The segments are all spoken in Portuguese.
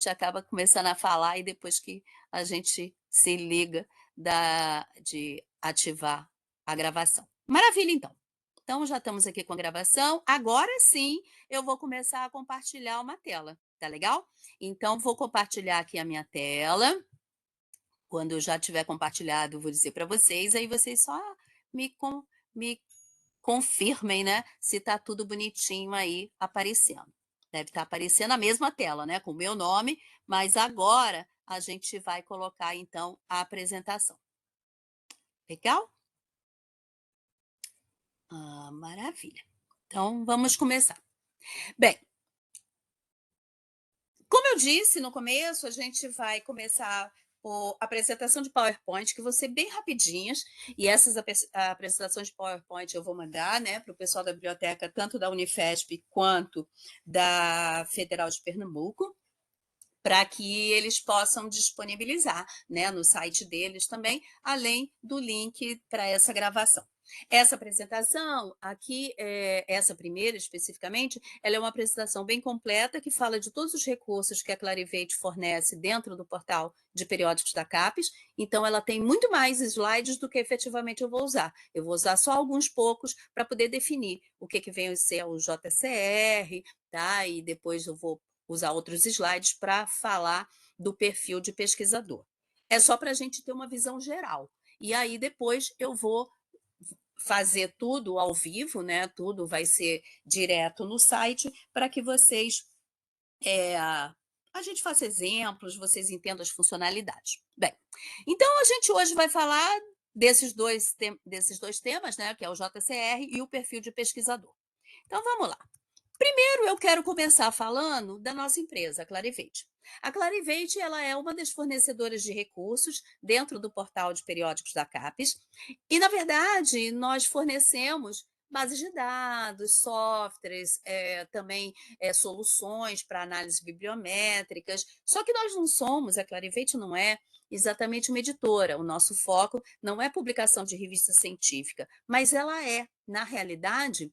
gente acaba começando a falar e depois que a gente se liga de ativar a gravação. Maravilha, então. Então já estamos aqui com a gravação. Agora sim eu vou começar a compartilhar uma tela, tá legal? Então vou compartilhar aqui a minha tela. Quando eu já tiver compartilhado, eu vou dizer para vocês, aí vocês só me confirmem, né, se tá tudo bonitinho aí aparecendo. Deve estar aparecendo a mesma tela, né, com o meu nome, mas agora a gente vai colocar então a apresentação. Legal? Ah, maravilha. Então vamos começar. Bem, como eu disse no começo, a gente vai começar por apresentação de PowerPoint, que vão ser bem rapidinhas, e essas apresentações de PowerPoint eu vou mandar, né, para o pessoal da biblioteca, tanto da Unifesp quanto da Federal de Pernambuco, para que eles possam disponibilizar, né, no site deles também, além do link para essa gravação. Essa apresentação aqui, essa primeira especificamente, ela é uma apresentação bem completa que fala de todos os recursos que a Clarivate fornece dentro do portal de periódicos da CAPES, então ela tem muito mais slides do que efetivamente eu vou usar. Eu vou usar só alguns poucos para poder definir o que vem a ser o JCR, tá? E depois eu vou usar outros slides para falar do perfil de pesquisador. É só para a gente ter uma visão geral. E aí depois eu vou fazer tudo ao vivo, né? Tudo vai ser direto no site para que vocês a gente faça exemplos, vocês entendam as funcionalidades. Bem, então a gente hoje vai falar desses dois temas, né? Que é o JCR e o perfil de pesquisador. Então vamos lá. Primeiro, eu quero começar falando da nossa empresa, a Clarivate. A Clarivate ela é uma das fornecedoras de recursos dentro do portal de periódicos da CAPES e, na verdade, nós fornecemos bases de dados, softwares, também soluções para análise bibliométricas, só que nós não somos, a Clarivate não é exatamente uma editora, o nosso foco não é publicação de revista científica, mas ela é, na realidade,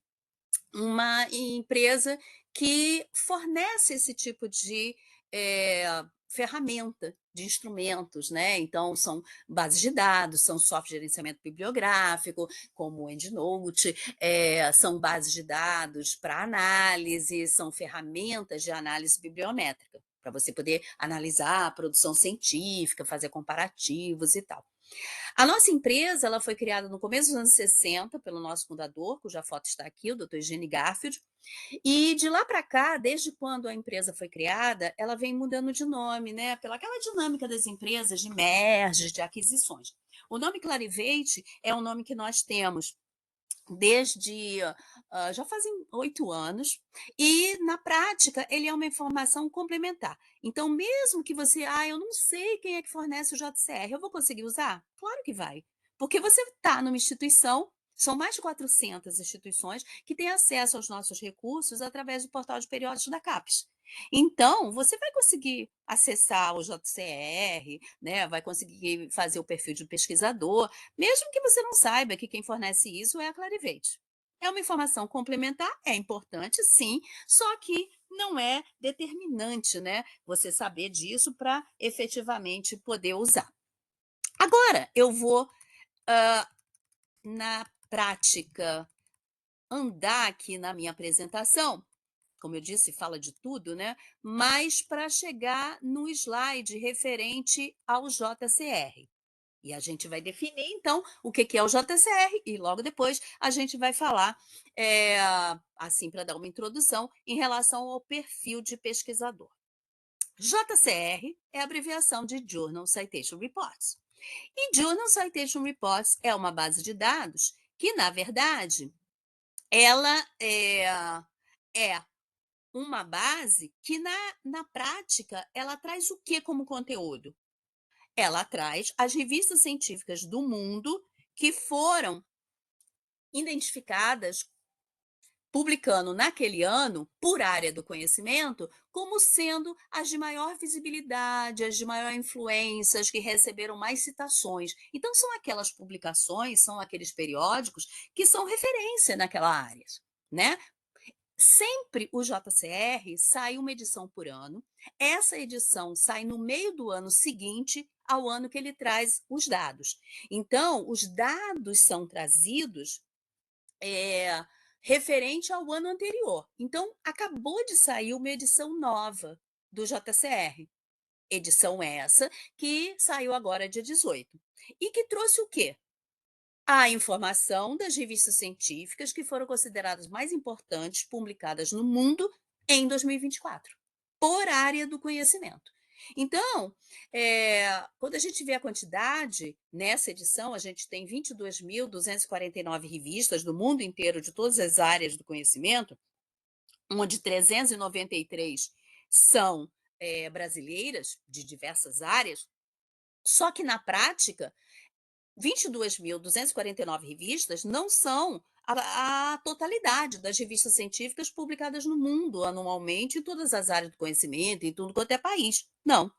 uma empresa que fornece esse tipo de ferramenta, de instrumentos, né? Então, são bases de dados, são software de gerenciamento bibliográfico, como o EndNote, são bases de dados para análise, são ferramentas de análise bibliométrica, para você poder analisar a produção científica, fazer comparativos e tal. A nossa empresa ela foi criada no começo dos anos 60 pelo nosso fundador, cuja foto está aqui, o Dr. Eugênio Garfield, e de lá para cá, desde quando a empresa foi criada, ela vem mudando de nome, né? Pela aquela dinâmica das empresas de merges, de aquisições. O nome Clarivate é um nome que nós temos desde já fazem 8 anos, e na prática ele é uma informação complementar. Então, mesmo que você, eu não sei quem é que fornece o JCR, eu vou conseguir usar? Claro que vai, porque você está numa instituição, são mais de 400 instituições que têm acesso aos nossos recursos através do portal de periódicos da CAPES. Então, você vai conseguir acessar o JCR, né? Vai conseguir fazer o perfil de pesquisador, mesmo que você não saiba que quem fornece isso é a Clarivate. É uma informação complementar, é importante, sim, só que não é determinante, né? Você saber disso para efetivamente poder usar. Agora, eu vou, na prática, andar aqui na minha apresentação, como eu disse, fala de tudo, né? Mas para chegar no slide referente ao JCR. E a gente vai definir, então, o que é o JCR, e logo depois a gente vai falar, assim, para dar uma introdução, em relação ao perfil de pesquisador. JCR é a abreviação de Journal Citation Reports. E Journal Citation Reports é uma base de dados que, na verdade, ela é uma base que, na prática, ela traz o que como conteúdo? Ela traz as revistas científicas do mundo que foram identificadas, publicando naquele ano, por área do conhecimento, como sendo as de maior visibilidade, as de maior influência, as que receberam mais citações. Então, são aquelas publicações, são aqueles periódicos que são referência naquela área, né? Sempre o JCR sai uma edição por ano. Essa edição sai no meio do ano seguinte ao ano que ele traz os dados. Então, os dados são trazidos eh, referente ao ano anterior. Então, acabou de sair uma edição nova do JCR. Edição essa que saiu agora dia 18. E que trouxe o quê? A informação das revistas científicas que foram consideradas mais importantes publicadas no mundo em 2024, por área do conhecimento. Então, quando a gente vê a quantidade, nessa edição, a gente tem 22.249 revistas do mundo inteiro, de todas as áreas do conhecimento, onde 393 são brasileiras, de diversas áreas, só que na prática, 22.249 revistas não são a totalidade das revistas científicas publicadas no mundo anualmente, em todas as áreas do conhecimento, em tudo quanto é país. Não.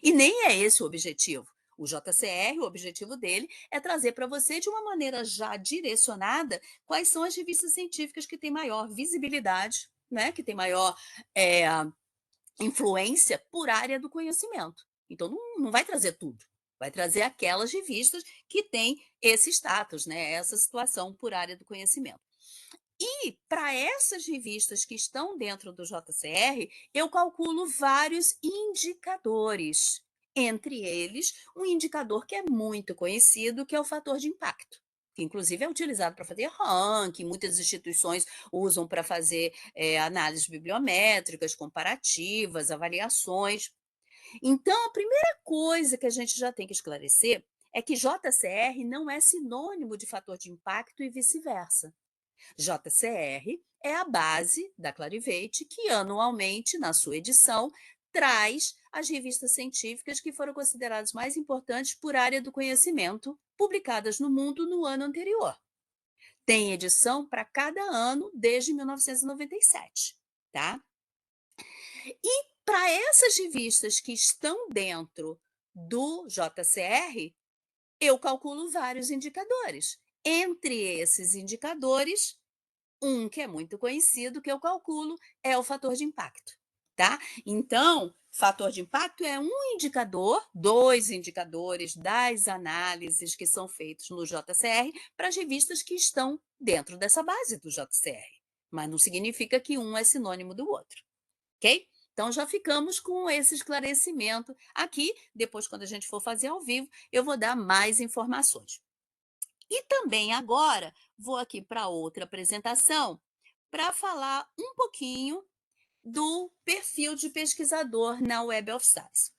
E nem é esse o objetivo. O JCR, o objetivo dele é trazer para você, de uma maneira já direcionada, quais são as revistas científicas que têm maior visibilidade, né, que têm maior influência por área do conhecimento. Então, não vai trazer tudo. Vai trazer aquelas revistas que têm esse status, né, essa situação por área do conhecimento. E para essas revistas que estão dentro do JCR, eu calculo vários indicadores. Entre eles, um indicador que é muito conhecido, que é o fator de impacto, que inclusive é utilizado para fazer ranking, muitas instituições usam para fazer análises bibliométricas, comparativas, avaliações. Então, a primeira coisa que a gente já tem que esclarecer é que JCR não é sinônimo de fator de impacto e vice-versa. JCR é a base da Clarivate, que anualmente, na sua edição, traz as revistas científicas que foram consideradas mais importantes por área do conhecimento, publicadas no mundo no ano anterior. Tem edição para cada ano desde 1997, tá? E para essas revistas que estão dentro do JCR, eu calculo vários indicadores. Entre esses indicadores, um que é muito conhecido, que eu calculo, é o fator de impacto, tá? Então, fator de impacto é um indicador, dois indicadores das análises que são feitos no JCR para as revistas que estão dentro dessa base do JCR. Mas não significa que um é sinônimo do outro, ok? Então, já ficamos com esse esclarecimento aqui. Depois, quando a gente for fazer ao vivo, eu vou dar mais informações. E também agora vou aqui para outra apresentação para falar um pouquinho do perfil de pesquisador na Web of Science.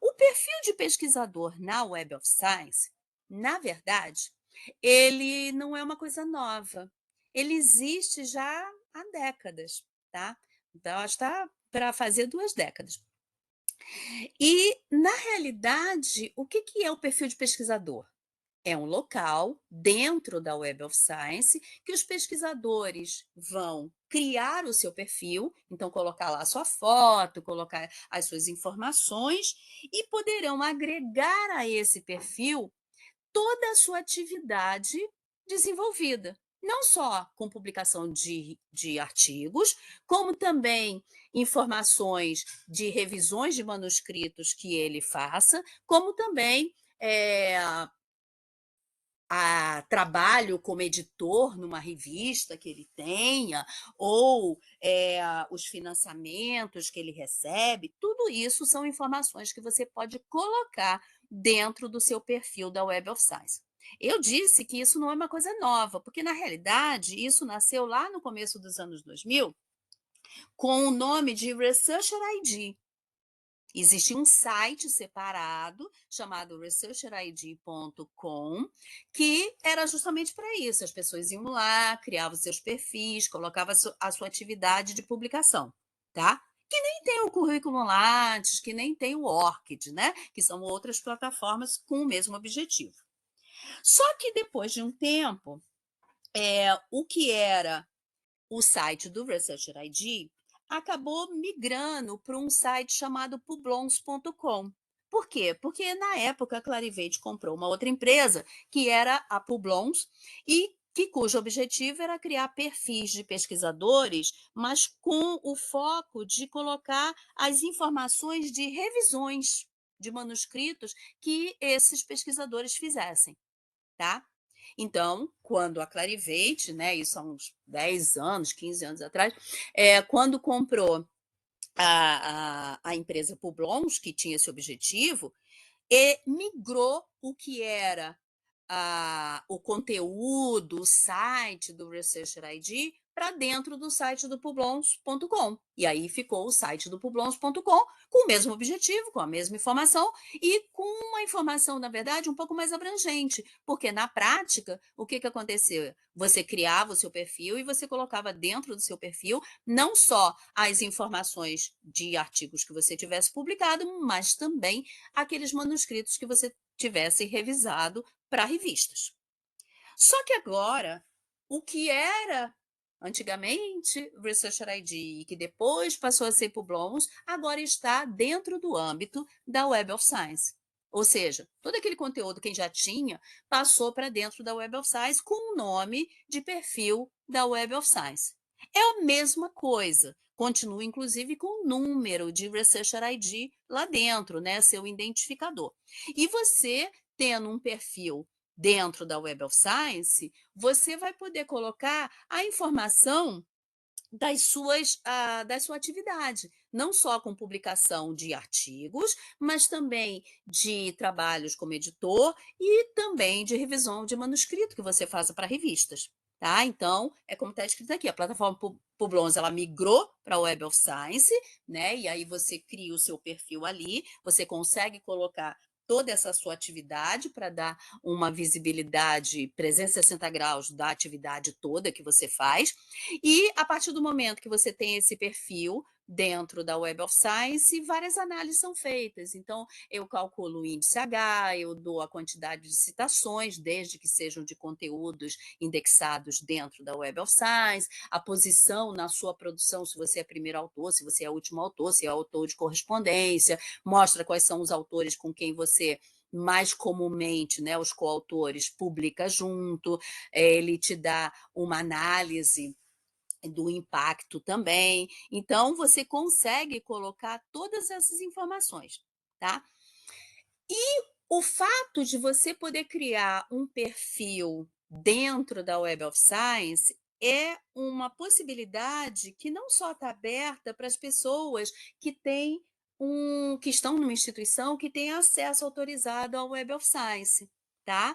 O perfil de pesquisador na Web of Science, na verdade, ele não é uma coisa nova. Ele existe já há décadas, tá? Então, acho que está para fazer 2 décadas. E, na realidade, o que é o perfil de pesquisador? É um local dentro da Web of Science que os pesquisadores vão criar o seu perfil, então colocar lá a sua foto, colocar as suas informações e poderão agregar a esse perfil toda a sua atividade desenvolvida. Não só com publicação de artigos, como também informações de revisões de manuscritos que ele faça, como também a trabalho como editor numa revista que ele tenha, ou os financiamentos que ele recebe, tudo isso são informações que você pode colocar dentro do seu perfil da Web of Science. Eu disse que isso não é uma coisa nova, porque na realidade isso nasceu lá no começo dos anos 2000 com o nome de Researcher ID. Existe um site separado chamado researcherid.com, que era justamente para isso. As pessoas iam lá, criavam seus perfis, colocavam a sua atividade de publicação, tá? Que nem tem o Currículo Lattes, que nem tem o ORCID, né? Que são outras plataformas com o mesmo objetivo. Só que depois de um tempo, o que era o site do Researcher ID acabou migrando para um site chamado publons.com. Por quê? Porque na época a Clarivate comprou uma outra empresa, que era a Publons, e cujo objetivo era criar perfis de pesquisadores, mas com o foco de colocar as informações de revisões de manuscritos que esses pesquisadores fizessem, tá? Então, quando a Clarivate, né, isso há uns 10 anos, 15 anos atrás, quando comprou a empresa Publons, que tinha esse objetivo, e migrou o que era o conteúdo, o site do Researcher ID para dentro do site do Publons.com. E aí ficou o site do Publons.com com o mesmo objetivo, com a mesma informação e com uma informação, na verdade, um pouco mais abrangente, porque na prática, o que aconteceu? Você criava o seu perfil e você colocava dentro do seu perfil não só as informações de artigos que você tivesse publicado, mas também aqueles manuscritos que você tivesse revisado para revistas. Só que agora, o que era antigamente Researcher ID, que depois passou a ser Publons, agora está dentro do âmbito da Web of Science. Ou seja, todo aquele conteúdo que já tinha passou para dentro da Web of Science com o nome de perfil da Web of Science. É a mesma coisa, continua inclusive com o número de Researcher ID lá dentro, né, seu identificador. E você tendo um perfil dentro da Web of Science, você vai poder colocar a informação da sua atividade, não só com publicação de artigos, mas também de trabalhos como editor e também de revisão de manuscrito que você faça para revistas. Tá? Então, é como está escrito aqui, a plataforma Publons, ela migrou para a Web of Science, né? E aí você cria o seu perfil ali, você consegue colocar toda essa sua atividade para dar uma visibilidade 360 graus da atividade toda que você faz. E a partir do momento que você tem esse perfil dentro da Web of Science, várias análises são feitas. Então, eu calculo o índice H, eu dou a quantidade de citações, desde que sejam de conteúdos indexados dentro da Web of Science, a posição na sua produção, se você é primeiro autor, se você é último autor, se é autor de correspondência, mostra quais são os autores com quem você mais comumente, né, os coautores, publica junto, ele te dá uma análise do impacto também. Então, você consegue colocar todas essas informações, tá? E o fato de você poder criar um perfil dentro da Web of Science é uma possibilidade que não só está aberta para as pessoas que têm que estão numa instituição que tem acesso autorizado ao Web of Science, tá?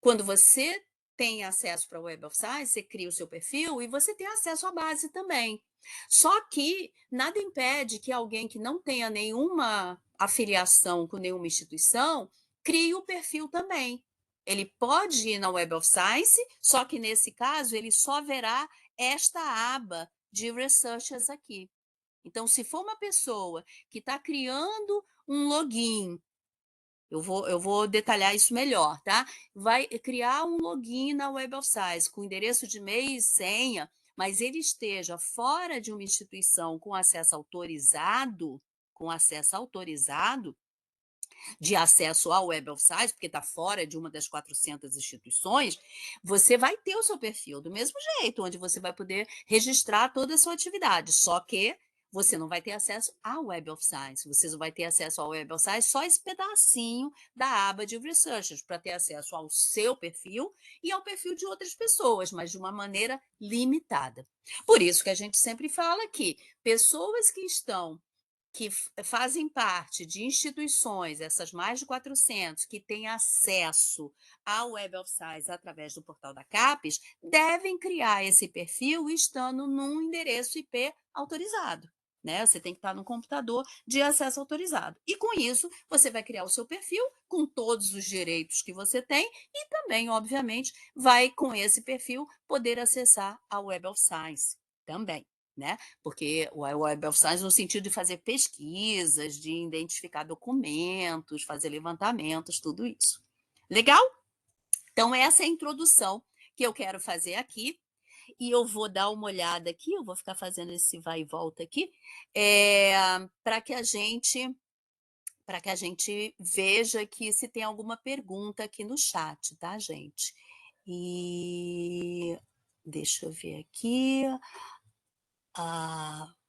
Quando você tem acesso para a Web of Science, você cria o seu perfil e você tem acesso à base também. Só que nada impede que alguém que não tenha nenhuma afiliação com nenhuma instituição crie o perfil também. Ele pode ir na Web of Science, só que nesse caso ele só verá esta aba de researchers aqui. Então, se for uma pessoa que está criando um login, eu vou detalhar isso melhor, tá? Vai criar um login na Web of Science com endereço de e-mail e senha, mas ele esteja fora de uma instituição com acesso autorizado, de acesso ao Web of Science, porque está fora de uma das 400 instituições, você vai ter o seu perfil do mesmo jeito, onde você vai poder registrar toda a sua atividade, só que você não vai ter acesso ao Web of Science, você vai ter acesso ao Web of Science só esse pedacinho da aba de Researchers, para ter acesso ao seu perfil e ao perfil de outras pessoas, mas de uma maneira limitada. Por isso que a gente sempre fala que pessoas que fazem parte de instituições, essas mais de 400, que têm acesso ao Web of Science através do portal da CAPES, devem criar esse perfil estando num endereço IP autorizado. Né? Você tem que estar no computador de acesso autorizado. E com isso, você vai criar o seu perfil com todos os direitos que você tem e também, obviamente, vai com esse perfil poder acessar a Web of Science também. Né? Porque o Web of Science no sentido de fazer pesquisas, de identificar documentos, fazer levantamentos, tudo isso. Legal? Então, essa é a introdução que eu quero fazer aqui. E eu vou dar uma olhada aqui, eu vou ficar fazendo esse vai e volta aqui, para que a gente veja aqui se tem alguma pergunta aqui no chat, tá, gente? E deixa eu ver aqui.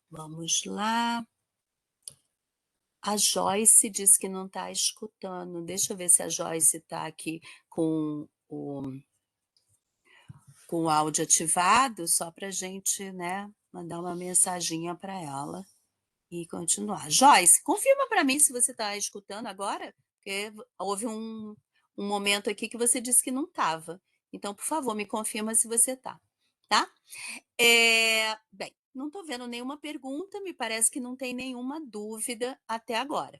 Vamos lá. A Joyce disse que não está escutando. Deixa eu ver se a Joyce está aqui com o áudio ativado, só para a gente, né, mandar uma mensaginha para ela e continuar. Joyce, confirma para mim se você está escutando agora, porque houve um momento aqui que você disse que não estava. Então, por favor, me confirma se você está, tá? Bem, não estou vendo nenhuma pergunta, me parece que não tem nenhuma dúvida até agora,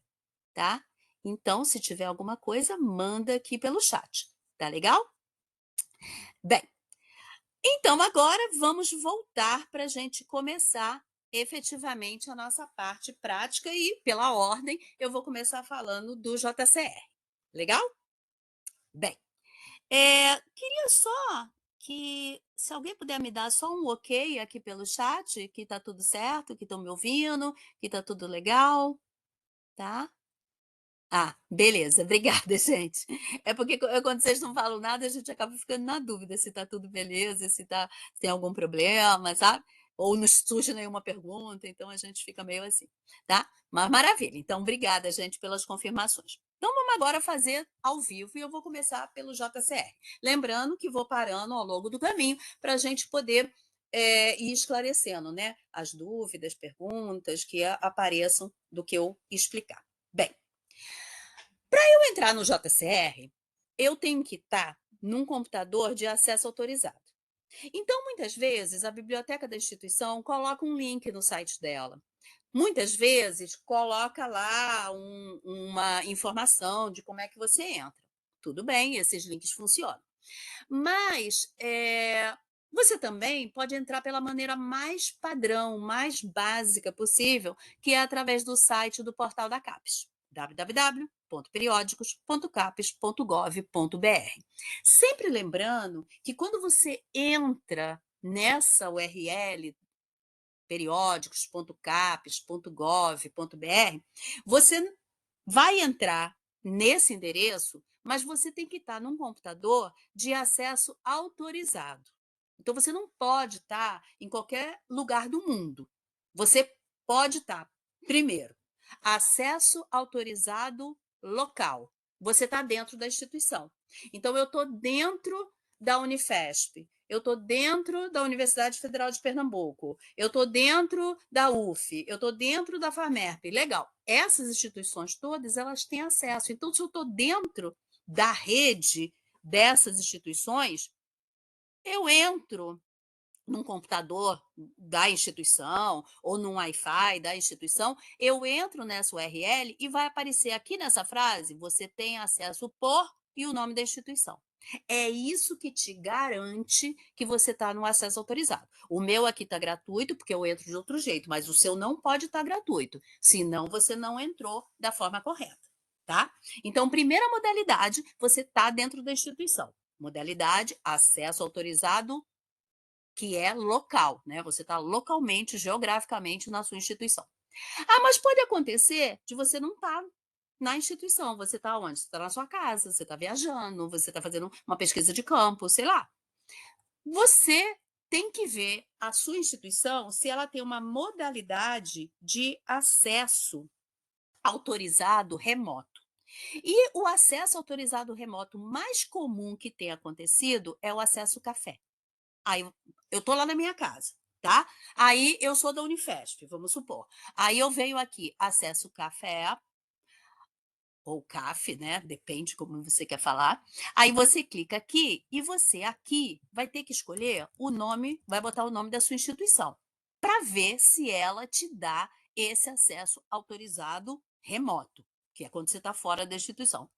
tá? Então, se tiver alguma coisa, manda aqui pelo chat, tá legal? Bem, então agora vamos voltar para a gente começar efetivamente a nossa parte prática e, pela ordem, eu vou começar falando do JCR. Legal? Bem, queria só que, se alguém puder me dar só um ok aqui pelo chat, que tá tudo certo, que estão me ouvindo, que tá tudo legal, tá? Beleza, obrigada, gente. É porque quando vocês não falam nada, a gente acaba ficando na dúvida se tá tudo beleza, se tem algum problema, sabe? Ou não surge nenhuma pergunta, então a gente fica meio assim, tá? Mas maravilha. Então, obrigada, gente, pelas confirmações. Então, vamos agora fazer ao vivo e eu vou começar pelo JCR. Lembrando que vou parando ao longo do caminho para a gente poder ir esclarecendo, né? As dúvidas, perguntas que apareçam do que eu explicar. Bem, para eu entrar no JCR, eu tenho que estar num computador de acesso autorizado. Então, muitas vezes, a biblioteca da instituição coloca um link no site dela. Muitas vezes, coloca lá uma informação de como é que você entra. Tudo bem, esses links funcionam. Mas você também pode entrar pela maneira mais padrão, mais básica possível, que é através do site do portal da CAPES, www.periódicos.capes.gov.br. Sempre lembrando que quando você entra nessa URL, periódicos.capes.gov.br, você vai entrar nesse endereço, mas você tem que estar num computador de acesso autorizado. Então, você não pode estar em qualquer lugar do mundo. Você pode estar, primeiro, acesso autorizado local. Você está dentro da instituição. Então, eu estou dentro da Unifesp, eu estou dentro da Universidade Federal de Pernambuco, eu estou dentro da UF, eu estou dentro da FAMERP. Legal. Essas instituições todas, elas têm acesso. Então, se eu estou dentro da rede dessas instituições, eu entro num computador da instituição ou num Wi-Fi da instituição, eu entro nessa URL e vai aparecer aqui nessa frase, você tem acesso por e o nome da instituição. É isso que te garante que você está no acesso autorizado. O meu aqui está gratuito, porque eu entro de outro jeito, mas o seu não pode estar gratuito, senão você não entrou da forma correta, tá? Então, primeira modalidade, você está dentro da instituição. Modalidade, acesso autorizado, que é local, né? Você está localmente, geograficamente na sua instituição. Mas pode acontecer de você não estar na instituição. Você está onde? Você está na sua casa, você está viajando, você está fazendo uma pesquisa de campo, sei lá. Você tem que ver a sua instituição se ela tem uma modalidade de acesso autorizado remoto. E o acesso autorizado remoto mais comum que tem acontecido é o acesso café. Aí eu tô lá na minha casa, tá? Aí eu sou da Unifesp, vamos supor. Aí eu venho aqui, acesso café, ou CAF, né? Depende como você quer falar. Aí você clica aqui e você aqui vai ter que escolher o nome, vai botar o nome da sua instituição, para ver se ela te dá esse acesso autorizado remoto, que é quando você está fora da instituição.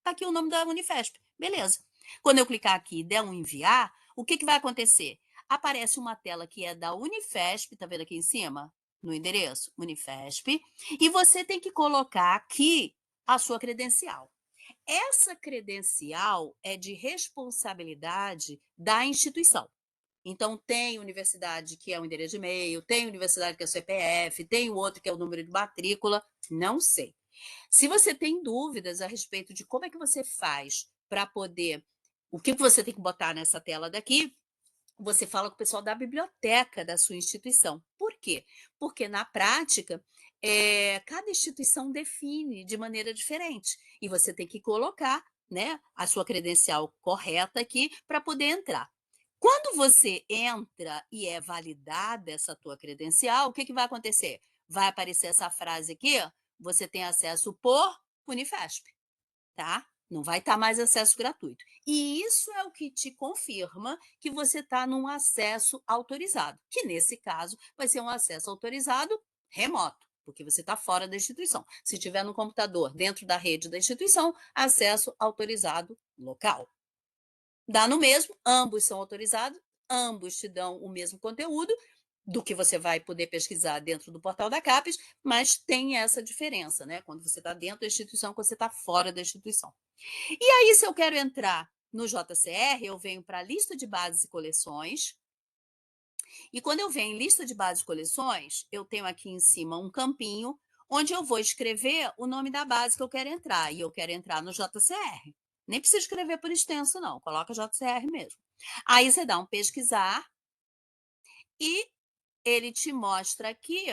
Tá aqui o nome da Unifesp. Beleza. Quando eu clicar aqui e der um enviar, o que vai acontecer? Aparece uma tela que é da Unifesp, tá vendo aqui em cima? No endereço, Unifesp, e você tem que colocar aqui a sua credencial. Essa credencial é de responsabilidade da instituição. Então, tem universidade que é o endereço de e-mail, tem universidade que é o CPF, tem o outro que é o número de matrícula, não sei. Se você tem dúvidas a respeito de como é que você faz para poder O que você tem que botar nessa tela daqui? Você fala com o pessoal da biblioteca da sua instituição. Por quê? Porque na prática, cada instituição define de maneira diferente e você tem que colocar, né, a sua credencial correta aqui para poder entrar. Quando você entra e é validada essa tua credencial, o que que vai acontecer? Vai aparecer essa frase aqui, ó, você tem acesso por Unifesp, tá? Não vai estar mais acesso gratuito. E isso é o que te confirma que você está num acesso autorizado, que nesse caso vai ser um acesso autorizado remoto, porque você está fora da instituição. Se tiver no computador dentro da rede da instituição, acesso autorizado local. Dá no mesmo, ambos são autorizados, ambos te dão o mesmo conteúdo do que você vai poder pesquisar dentro do portal da CAPES, mas tem essa diferença, né? Quando você está dentro da instituição, quando você está fora da instituição. E aí, se eu quero entrar no JCR, eu venho para a lista de bases e coleções. E quando eu venho em lista de bases e coleções, eu tenho aqui em cima um campinho onde eu vou escrever o nome da base que eu quero entrar. E eu quero entrar no JCR. Nem precisa escrever por extenso, não. Coloca JCR mesmo. Aí você dá um pesquisar e ele te mostra aqui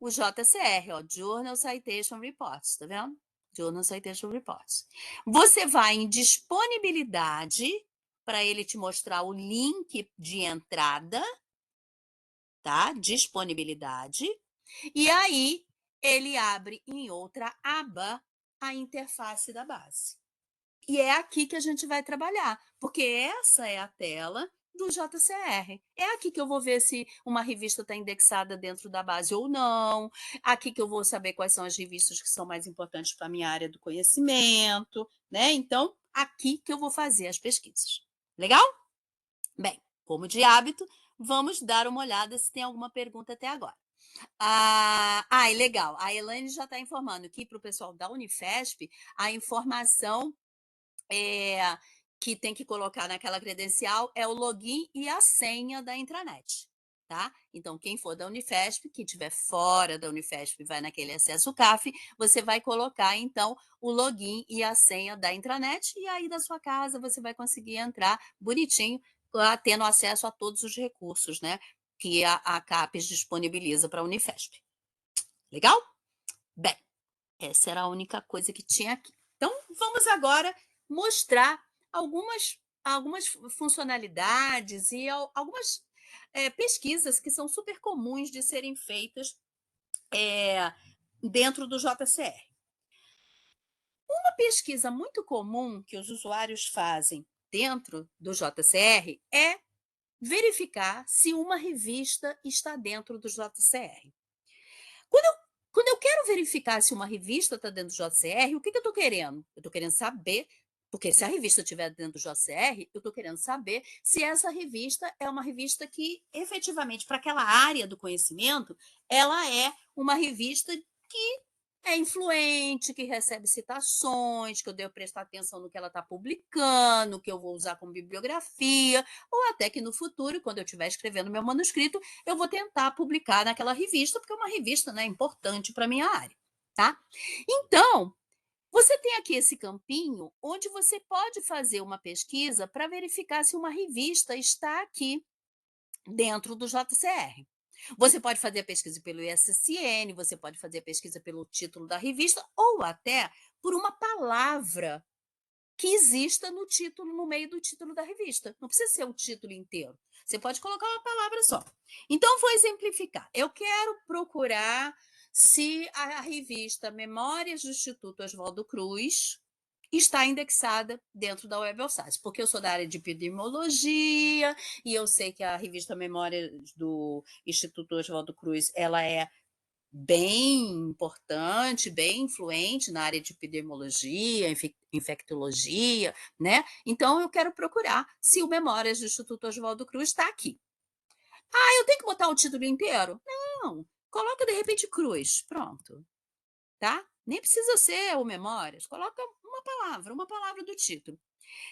o JCR, ó, Journal Citation Reports, tá vendo? Journal Citation Reports. Você vai em disponibilidade para ele te mostrar o link de entrada, tá? Disponibilidade. E aí ele abre em outra aba a interface da base. E é aqui que a gente vai trabalhar, porque essa é a tela do JCR. É aqui que eu vou ver se uma revista está indexada dentro da base ou não. Aqui que eu vou saber quais são as revistas que são mais importantes para a minha área do conhecimento, né? Então, aqui que eu vou fazer as pesquisas. Legal? Bem, como de hábito, vamos dar uma olhada se tem alguma pergunta até agora. Legal. A Elaine já está informando que para o pessoal da Unifesp, a informação que tem que colocar naquela credencial é o login e a senha da intranet, tá? Então, quem for da Unifesp, que estiver fora da Unifesp, vai naquele acesso CAF, você vai colocar, então, o login e a senha da intranet, e aí da sua casa você vai conseguir entrar bonitinho, tendo acesso a todos os recursos, né? Que a CAPES disponibiliza para a Unifesp. Legal? Bem, essa era a única coisa que tinha aqui. Então, vamos agora mostrar algumas funcionalidades e algumas pesquisas que são super comuns de serem feitas dentro do JCR. Uma pesquisa muito comum que os usuários fazem dentro do JCR é verificar se uma revista está dentro do JCR. Quando eu quero verificar se uma revista está dentro do JCR, o que eu estou querendo? Eu estou querendo saber, porque se a revista estiver dentro do JCR, eu estou querendo saber se essa revista é uma revista que, efetivamente, para aquela área do conhecimento, ela é uma revista que é influente, que recebe citações, que eu devo prestar atenção no que ela está publicando, que eu vou usar como bibliografia, ou até que no futuro, quando eu estiver escrevendo meu manuscrito, eu vou tentar publicar naquela revista, porque é uma revista, né, importante para a minha área, tá? Então, você tem aqui esse campinho onde você pode fazer uma pesquisa para verificar se uma revista está aqui dentro do JCR. Você pode fazer a pesquisa pelo ISSN, você pode fazer a pesquisa pelo título da revista ou até por uma palavra que exista no título, no meio do título da revista. Não precisa ser o título inteiro. Você pode colocar uma palavra só. Então, vou exemplificar. Eu quero procurar se a revista Memórias do Instituto Oswaldo Cruz está indexada dentro da Web of Science, porque eu sou da área de epidemiologia e eu sei que a revista Memórias do Instituto Oswaldo Cruz, ela é bem importante, bem influente na área de epidemiologia, infectologia, né? Então, eu quero procurar se o Memórias do Instituto Oswaldo Cruz está aqui. Eu tenho que botar o título inteiro? Não, coloca de repente Cruz, pronto, tá? Nem precisa ser o Memórias, coloca uma palavra do título.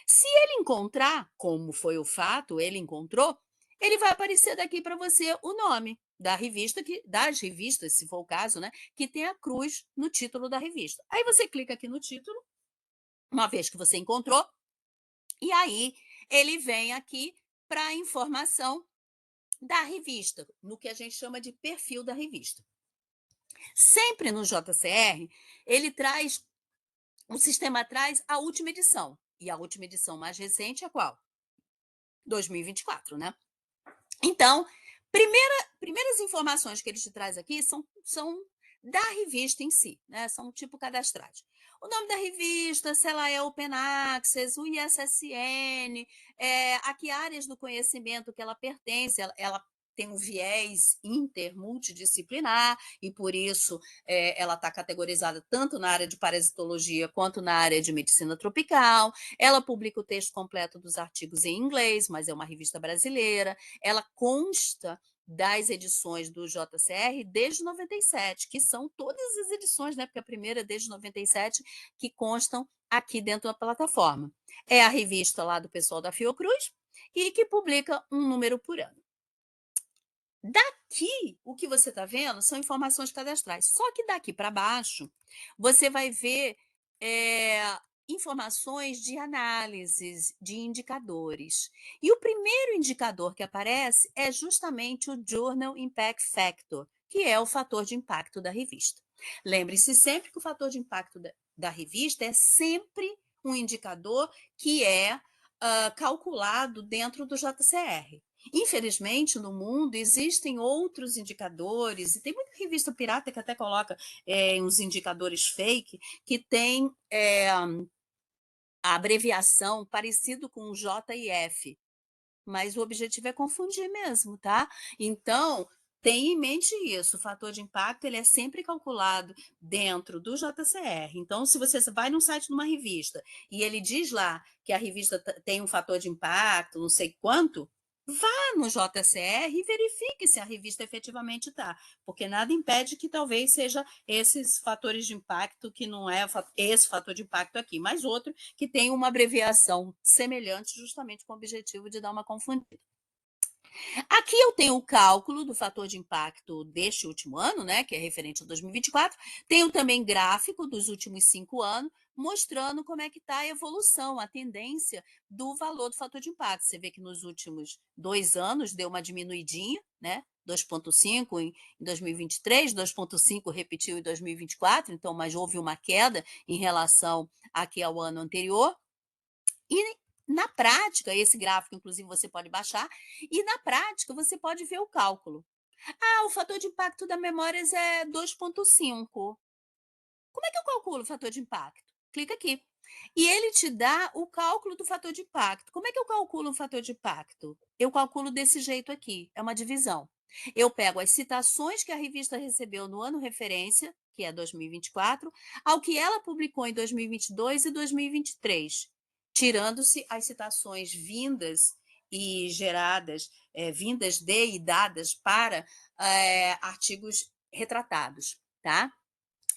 Se ele encontrar, como foi o fato, ele encontrou, ele vai aparecer daqui para você o nome da revista, das revistas, se for o caso, né, que tem a cruz no título da revista. Aí você clica aqui no título, uma vez que você encontrou, E aí ele vem aqui para a informação da revista, no que a gente chama de perfil da revista. Sempre no JCR, ele traz, o sistema traz a última edição. E a última edição mais recente é qual? 2024, né? Então, primeiras informações que ele te traz aqui são da revista em si, né? São tipo cadastrais. O nome da revista, se ela é Open Access, o ISSN, a que áreas do conhecimento que ela pertence, ela tem um viés intermultidisciplinar e por isso ela está categorizada tanto na área de parasitologia quanto na área de medicina tropical. Ela publica o texto completo dos artigos em inglês, mas é uma revista brasileira. Ela consta das edições do JCR desde 97, que são todas as edições, né? Porque a primeira é desde 97, que constam aqui dentro da plataforma. É a revista lá do pessoal da Fiocruz e que publica um número por ano. Daqui, o que você está vendo são informações cadastrais. Só que daqui para baixo, você vai ver informações de análises, de indicadores. E o primeiro indicador que aparece é justamente o Journal Impact Factor, que é o fator de impacto da revista. Lembre-se sempre que o fator de impacto da revista é sempre um indicador que é calculado dentro do JCR. Infelizmente, no mundo existem outros indicadores, e tem muita revista pirata que até coloca uns indicadores fake, que tem a abreviação parecido com o JIF, mas o objetivo é confundir mesmo, tá? Então, tenha em mente isso, o fator de impacto ele é sempre calculado dentro do JCR. Então, se você vai num site de uma revista e ele diz lá que a revista tem um fator de impacto, não sei quanto, vá no JCR e verifique se a revista efetivamente está, porque nada impede que talvez seja esses fatores de impacto, que não é esse fator de impacto aqui, mas outro que tem uma abreviação semelhante, justamente com o objetivo de dar uma confundida. Aqui eu tenho o cálculo do fator de impacto deste último ano, né, que é referente a 2024. Tenho também gráfico dos últimos 5 anos, mostrando como é que está a evolução, a tendência do valor do fator de impacto. Você vê que nos últimos 2 anos deu uma diminuidinha, né? 2,5 em 2023, 2,5 repetiu em 2024, então, mas houve uma queda em relação aqui ao ano anterior. E na prática, esse gráfico, inclusive, você pode baixar, e na prática você pode ver o cálculo. Ah, o fator de impacto da memórias é 2,5. Como é que eu calculo o fator de impacto? Clica aqui. E ele te dá o cálculo do fator de impacto. Como é que eu calculo o fator de impacto? Eu calculo desse jeito aqui, é uma divisão. Eu pego as citações que a revista recebeu no ano referência, que é 2024, ao que ela publicou em 2022 e 2023, tirando-se as citações vindas e geradas, vindas de e dadas para artigos retratados, tá?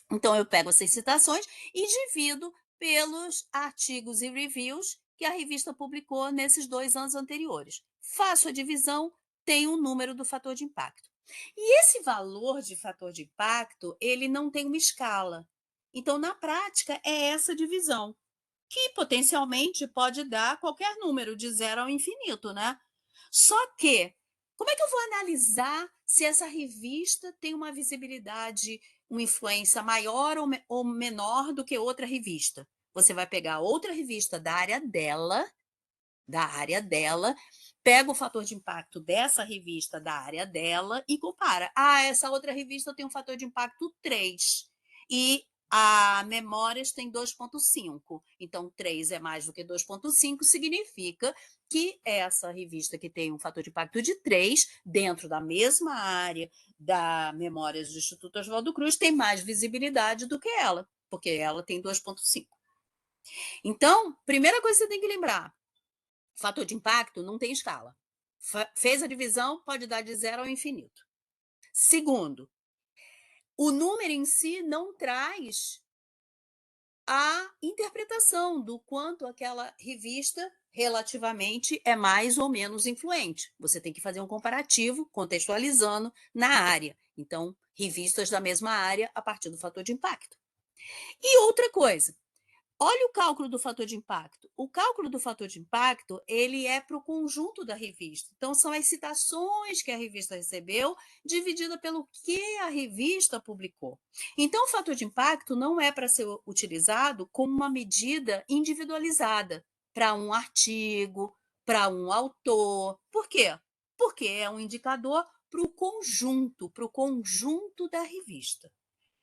Então, eu pego essas citações e divido pelos artigos e reviews que a revista publicou nesses 2 anos anteriores. Faço a divisão, tenho o número do fator de impacto. E esse valor de fator de impacto, ele não tem uma escala. Então, na prática, é essa divisão, que potencialmente pode dar qualquer número, de 0 ao infinito, né? Só que, como é que eu vou analisar se essa revista tem uma visibilidade, uma influência maior ou menor do que outra revista? Você vai pegar outra revista da área dela, pega o fator de impacto dessa revista da área dela e compara. Ah, essa outra revista tem um fator de impacto 3 e a Memórias tem 2,5. Então, 3 é mais do que 2,5, significa que essa revista que tem um fator de impacto de 3, dentro da mesma área da Memórias do Instituto Oswaldo Cruz, tem mais visibilidade do que ela, porque ela tem 2,5. Então, primeira coisa que você tem que lembrar, fator de impacto não tem escala. Fez a divisão, pode dar de 0 ao infinito. Segundo, o número em si não traz a interpretação do quanto aquela revista relativamente é mais ou menos influente. Você tem que fazer um comparativo contextualizando na área. Então, revistas da mesma área a partir do fator de impacto. E outra coisa, Olha o cálculo do fator de impacto. O cálculo do fator de impacto, ele é para o conjunto da revista. Então, são as citações que a revista recebeu, dividida pelo que a revista publicou. Então, o fator de impacto não é para ser utilizado como uma medida individualizada para um artigo, para um autor. Por quê? Porque é um indicador para o conjunto da revista.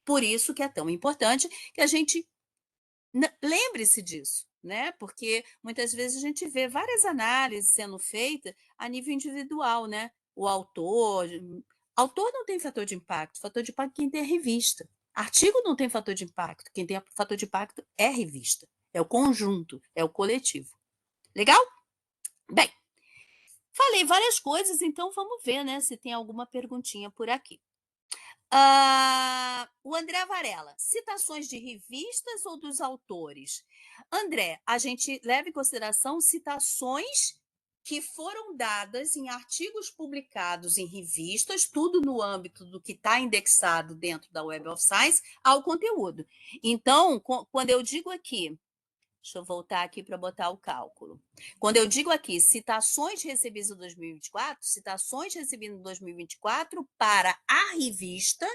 Por isso que é tão importante que a gente lembre-se disso, né? Porque muitas vezes a gente vê várias análises sendo feitas a nível individual, né? O autor não tem fator de impacto quem tem é revista. Artigo não tem fator de impacto, quem tem fator de impacto é revista, é o conjunto, é o coletivo. Legal? Bem, falei várias coisas, então vamos ver, né, se tem alguma perguntinha por aqui. O André Varela, citações de revistas ou dos autores? André, a gente leva em consideração citações que foram dadas em artigos publicados em revistas, tudo no âmbito do que está indexado dentro da Web of Science, ao conteúdo. Então, quando eu digo aqui, deixa eu voltar aqui para botar o cálculo. Quando eu digo aqui citações recebidas em 2024, citações recebidas em 2024 para a revista,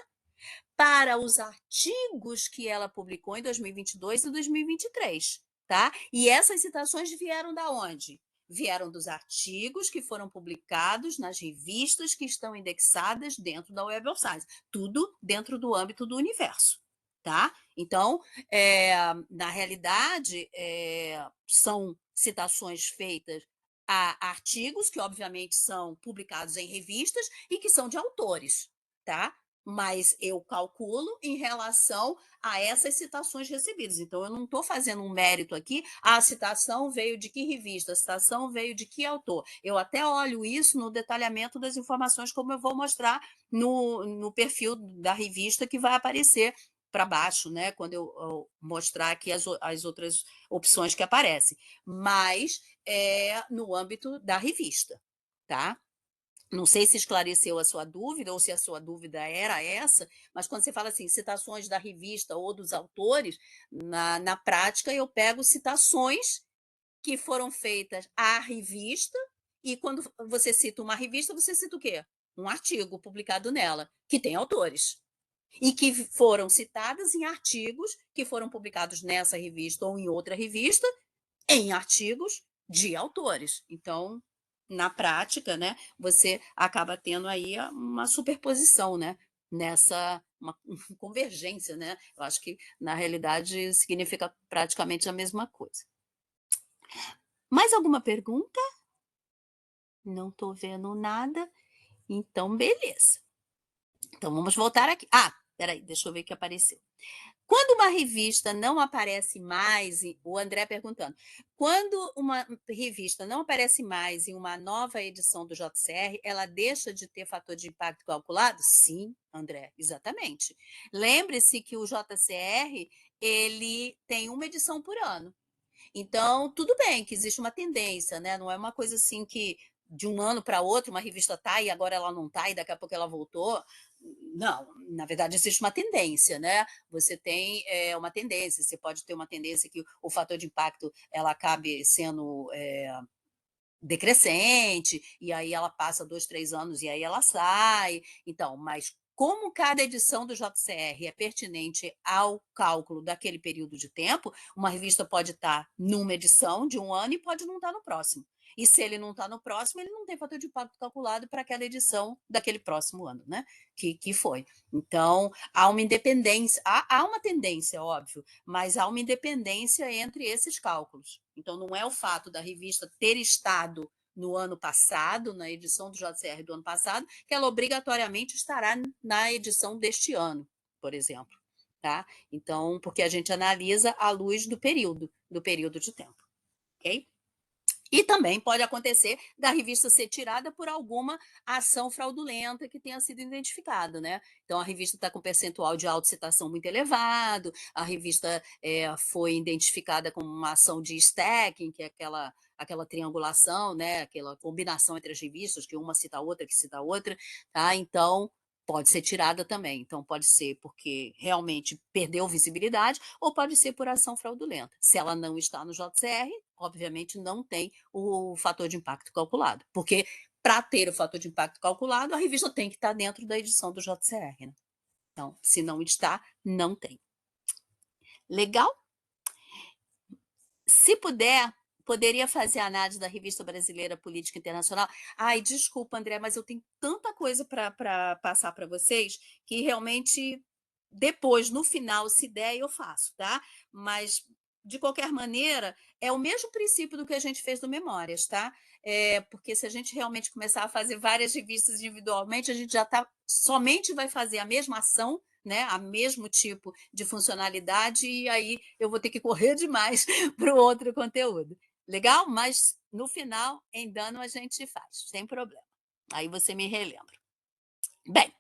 para os artigos que ela publicou em 2022 e 2023, tá? E essas citações vieram da onde? Vieram dos artigos que foram publicados nas revistas que estão indexadas dentro da Web of Science, tudo dentro do âmbito do universo, tá? Então, na realidade, são citações feitas a artigos que, obviamente, são publicados em revistas e que são de autores, tá? Mas eu calculo em relação a essas citações recebidas. Então, eu não estou fazendo um mérito aqui, a citação veio de que revista, a citação veio de que autor. Eu até olho isso no detalhamento das informações, como eu vou mostrar no perfil da revista que vai aparecer para baixo, né? Quando eu mostrar aqui as outras opções que aparecem. Mas é no âmbito da revista, tá? Não sei se esclareceu a sua dúvida ou se a sua dúvida era essa, mas quando você fala assim, citações da revista ou dos autores, na prática eu pego citações que foram feitas à revista, e quando você cita uma revista, você cita o quê? Um artigo publicado nela, que tem autores. E que foram citadas em artigos que foram publicados nessa revista ou em outra revista, em artigos de autores. Então, na prática, né, você acaba tendo aí uma superposição, né, nessa uma convergência, né? Eu acho que na realidade significa praticamente a mesma coisa. Mais alguma pergunta? Não estou vendo nada. Então, beleza. Então, vamos voltar aqui. Peraí, deixa eu ver o que apareceu. Quando uma revista não aparece mais, o André perguntando, quando uma revista não aparece mais em uma nova edição do JCR, ela deixa de ter fator de impacto calculado? Sim, André, exatamente. Lembre-se que o JCR, ele tem uma edição por ano. Então, tudo bem que existe uma tendência, né? Não é uma coisa assim que de um ano para outro uma revista está e agora ela não está e daqui a pouco ela voltou. Não, na verdade existe uma tendência, né? Você tem uma tendência, você pode ter uma tendência que o fator de impacto ela acabe sendo decrescente, e aí ela passa 2, 3 anos e aí ela sai. Então, mas como cada edição do JCR é pertinente ao cálculo daquele período de tempo, uma revista pode estar numa edição de um ano e pode não estar no próximo. E se ele não está no próximo, ele não tem fator de impacto calculado para aquela edição daquele próximo ano, né? Que foi. Então, há uma independência, há uma tendência, óbvio, mas há uma independência entre esses cálculos. Então, não é o fato da revista ter estado no ano passado, na edição do JCR do ano passado, que ela obrigatoriamente estará na edição deste ano, por exemplo. Tá? Então, porque a gente analisa à luz do período de tempo. Ok? E também pode acontecer da revista ser tirada por alguma ação fraudulenta que tenha sido identificada, né? Então, a revista está com percentual de autocitação muito elevado, a revista foi identificada como uma ação de stacking, que é aquela triangulação, né? Aquela combinação entre as revistas, que uma cita a outra, que cita a outra, tá? Então, pode ser tirada também. Então, pode ser porque realmente perdeu visibilidade ou pode ser por ação fraudulenta. Se ela não está no JCR, obviamente não tem o fator de impacto calculado, porque para ter o fator de impacto calculado, a revista tem que estar dentro da edição do JCR, né? Então, se não está, não tem. Legal? Se puder, poderia fazer a análise da Revista Brasileira Política Internacional. Ai, desculpa, André, mas eu tenho tanta coisa para passar para vocês que realmente depois, no final, se der, eu faço, tá? Mas, de qualquer maneira, é o mesmo princípio do que a gente fez do Memórias, tá? Porque se a gente realmente começar a fazer várias revistas individualmente, a gente já somente vai fazer a mesma ação, né, a mesmo tipo de funcionalidade, e aí eu vou ter que correr demais para o outro conteúdo. Legal? Mas no final, em dano, a gente faz, sem problema. Aí você me relembra. Bem,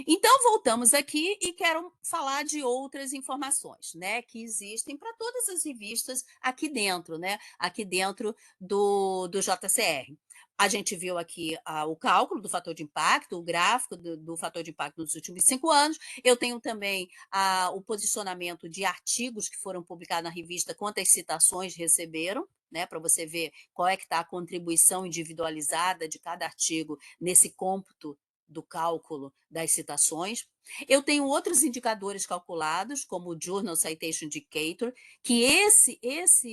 então voltamos aqui e quero falar de outras informações, né, que existem para todas as revistas aqui dentro, né, aqui dentro do JCR. A gente viu aqui o cálculo do fator de impacto, o gráfico do fator de impacto nos últimos 5 anos. Eu tenho também o posicionamento de artigos que foram publicados na revista, quantas citações receberam, né, para você ver qual é que está a contribuição individualizada de cada artigo nesse cômputo do cálculo das citações. Eu tenho outros indicadores calculados, como o Journal Citation Indicator, que esse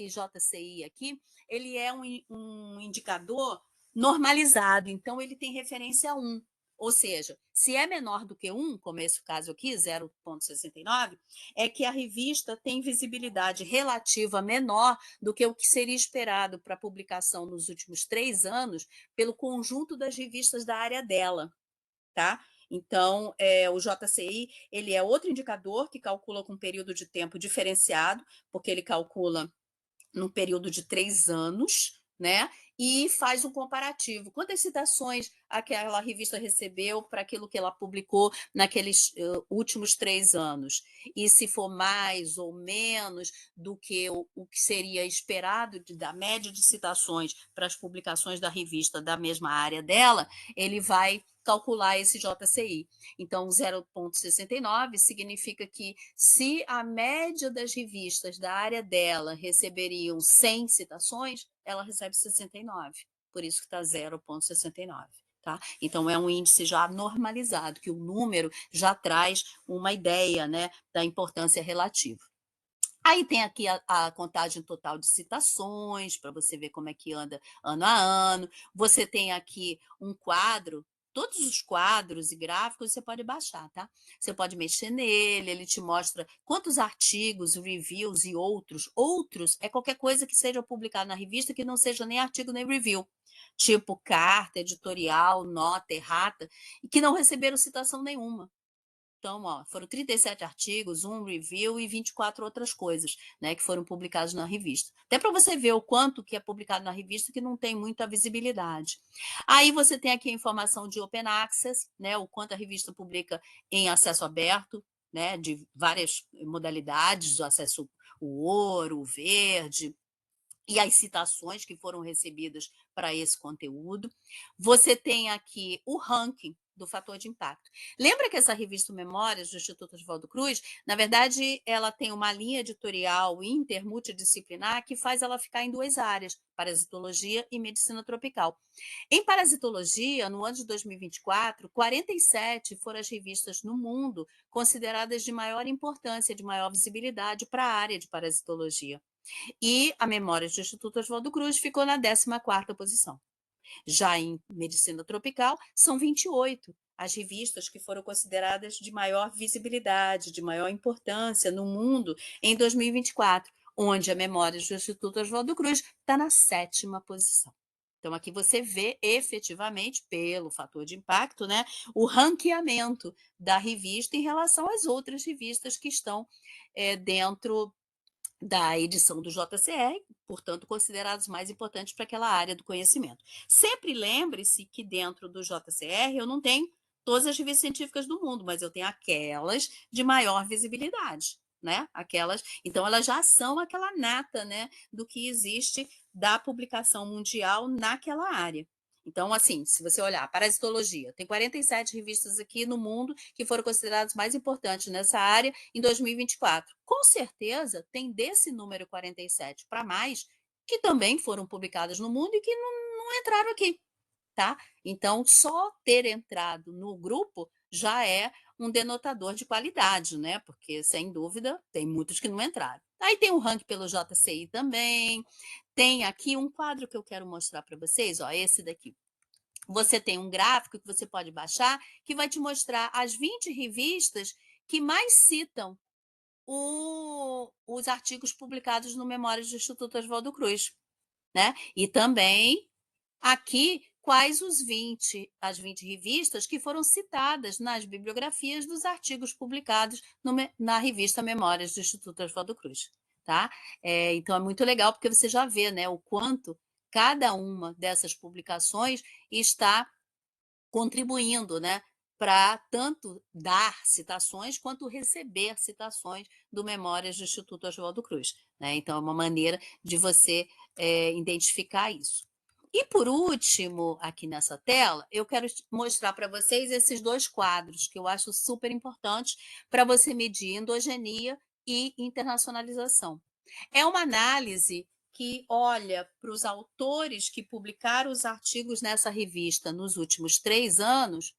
JCI aqui, ele é um indicador normalizado, então ele tem referência a 1. Ou seja, se é menor do que 1, como esse caso aqui, 0,69, é que a revista tem visibilidade relativa menor do que o que seria esperado para publicação nos últimos 3 anos pelo conjunto das revistas da área dela. Tá? Então, o JCI ele é outro indicador que calcula com um período de tempo diferenciado, porque ele calcula num período de 3 anos, né? E faz um comparativo. Quantas citações aquela revista recebeu para aquilo que ela publicou naqueles últimos 3 anos? E se for mais ou menos do que o que seria esperado da média de citações para as publicações da revista da mesma área dela, ele vai calcular esse JCI. Então, 0,69 significa que se a média das revistas da área dela receberiam 100 citações, ela recebe 69, por isso que está 0,69. Tá? Então, é um índice já normalizado, que o número já traz uma ideia, né, da importância relativa. Aí tem aqui a contagem total de citações, para você ver como é que anda ano a ano. Você tem aqui um quadro, todos os quadros e gráficos você pode baixar, tá? Você pode mexer nele, ele te mostra quantos artigos, reviews e outros. Outros é qualquer coisa que seja publicada na revista que não seja nem artigo nem review. Tipo carta, editorial, nota, errata, e que não receberam citação nenhuma. Então, foram 37 artigos, um review e 24 outras coisas, né, que foram publicados na revista. Até para você ver o quanto que é publicado na revista que não tem muita visibilidade. Aí você tem aqui a informação de Open Access, né, o quanto a revista publica em acesso aberto, né, de várias modalidades, do acesso o ouro, o verde, e as citações que foram recebidas para esse conteúdo. Você tem aqui o ranking do fator de impacto. Lembra que essa revista Memórias do Instituto Oswaldo Cruz, na verdade, ela tem uma linha editorial intermultidisciplinar que faz ela ficar em 2 áreas, parasitologia e medicina tropical. Em parasitologia, no ano de 2024, 47 foram as revistas no mundo consideradas de maior importância, de maior visibilidade para a área de parasitologia. E a Memórias do Instituto Oswaldo Cruz ficou na 14ª posição. Já em medicina tropical, são 28 as revistas que foram consideradas de maior visibilidade, de maior importância no mundo em 2024, onde a Memórias do Instituto Oswaldo Cruz está na 7ª posição. Então, aqui você vê efetivamente, pelo fator de impacto, né, o ranqueamento da revista em relação às outras revistas que estão dentro da edição do JCR, portanto, considerados mais importantes para aquela área do conhecimento. Sempre lembre-se que dentro do JCR eu não tenho todas as revistas científicas do mundo, mas eu tenho aquelas de maior visibilidade, né? Aquelas, então elas já são aquela nata, né, do que existe da publicação mundial naquela área. Então, assim, se você olhar parasitologia, tem 47 revistas aqui no mundo que foram consideradas mais importantes nessa área em 2024. Com certeza, tem desse número 47 para mais que também foram publicadas no mundo e que não entraram aqui, tá? Então, só ter entrado no grupo já é um denotador de qualidade, né? Porque, sem dúvida, tem muitos que não entraram. Aí tem o ranking pelo JCI também. Tem aqui um quadro que eu quero mostrar para vocês, ó, esse daqui. Você tem um gráfico que você pode baixar que vai te mostrar as 20 revistas que mais citam os artigos publicados no Memórias do Instituto Oswaldo Cruz, né? E também aqui quais as 20 revistas que foram citadas nas bibliografias dos artigos publicados na revista Memórias do Instituto Oswaldo Cruz, tá? Então é muito legal porque você já vê, né, o quanto cada uma dessas publicações está contribuindo, né, para tanto dar citações quanto receber citações do Memórias do Instituto Oswaldo Cruz, né? Então é uma maneira de você identificar isso. E por último, aqui nessa tela, eu quero mostrar para vocês esses dois quadros que eu acho super importantes para você medir endogenia e internacionalização. É uma análise que olha para os autores que publicaram os artigos nessa revista nos últimos 3 anos,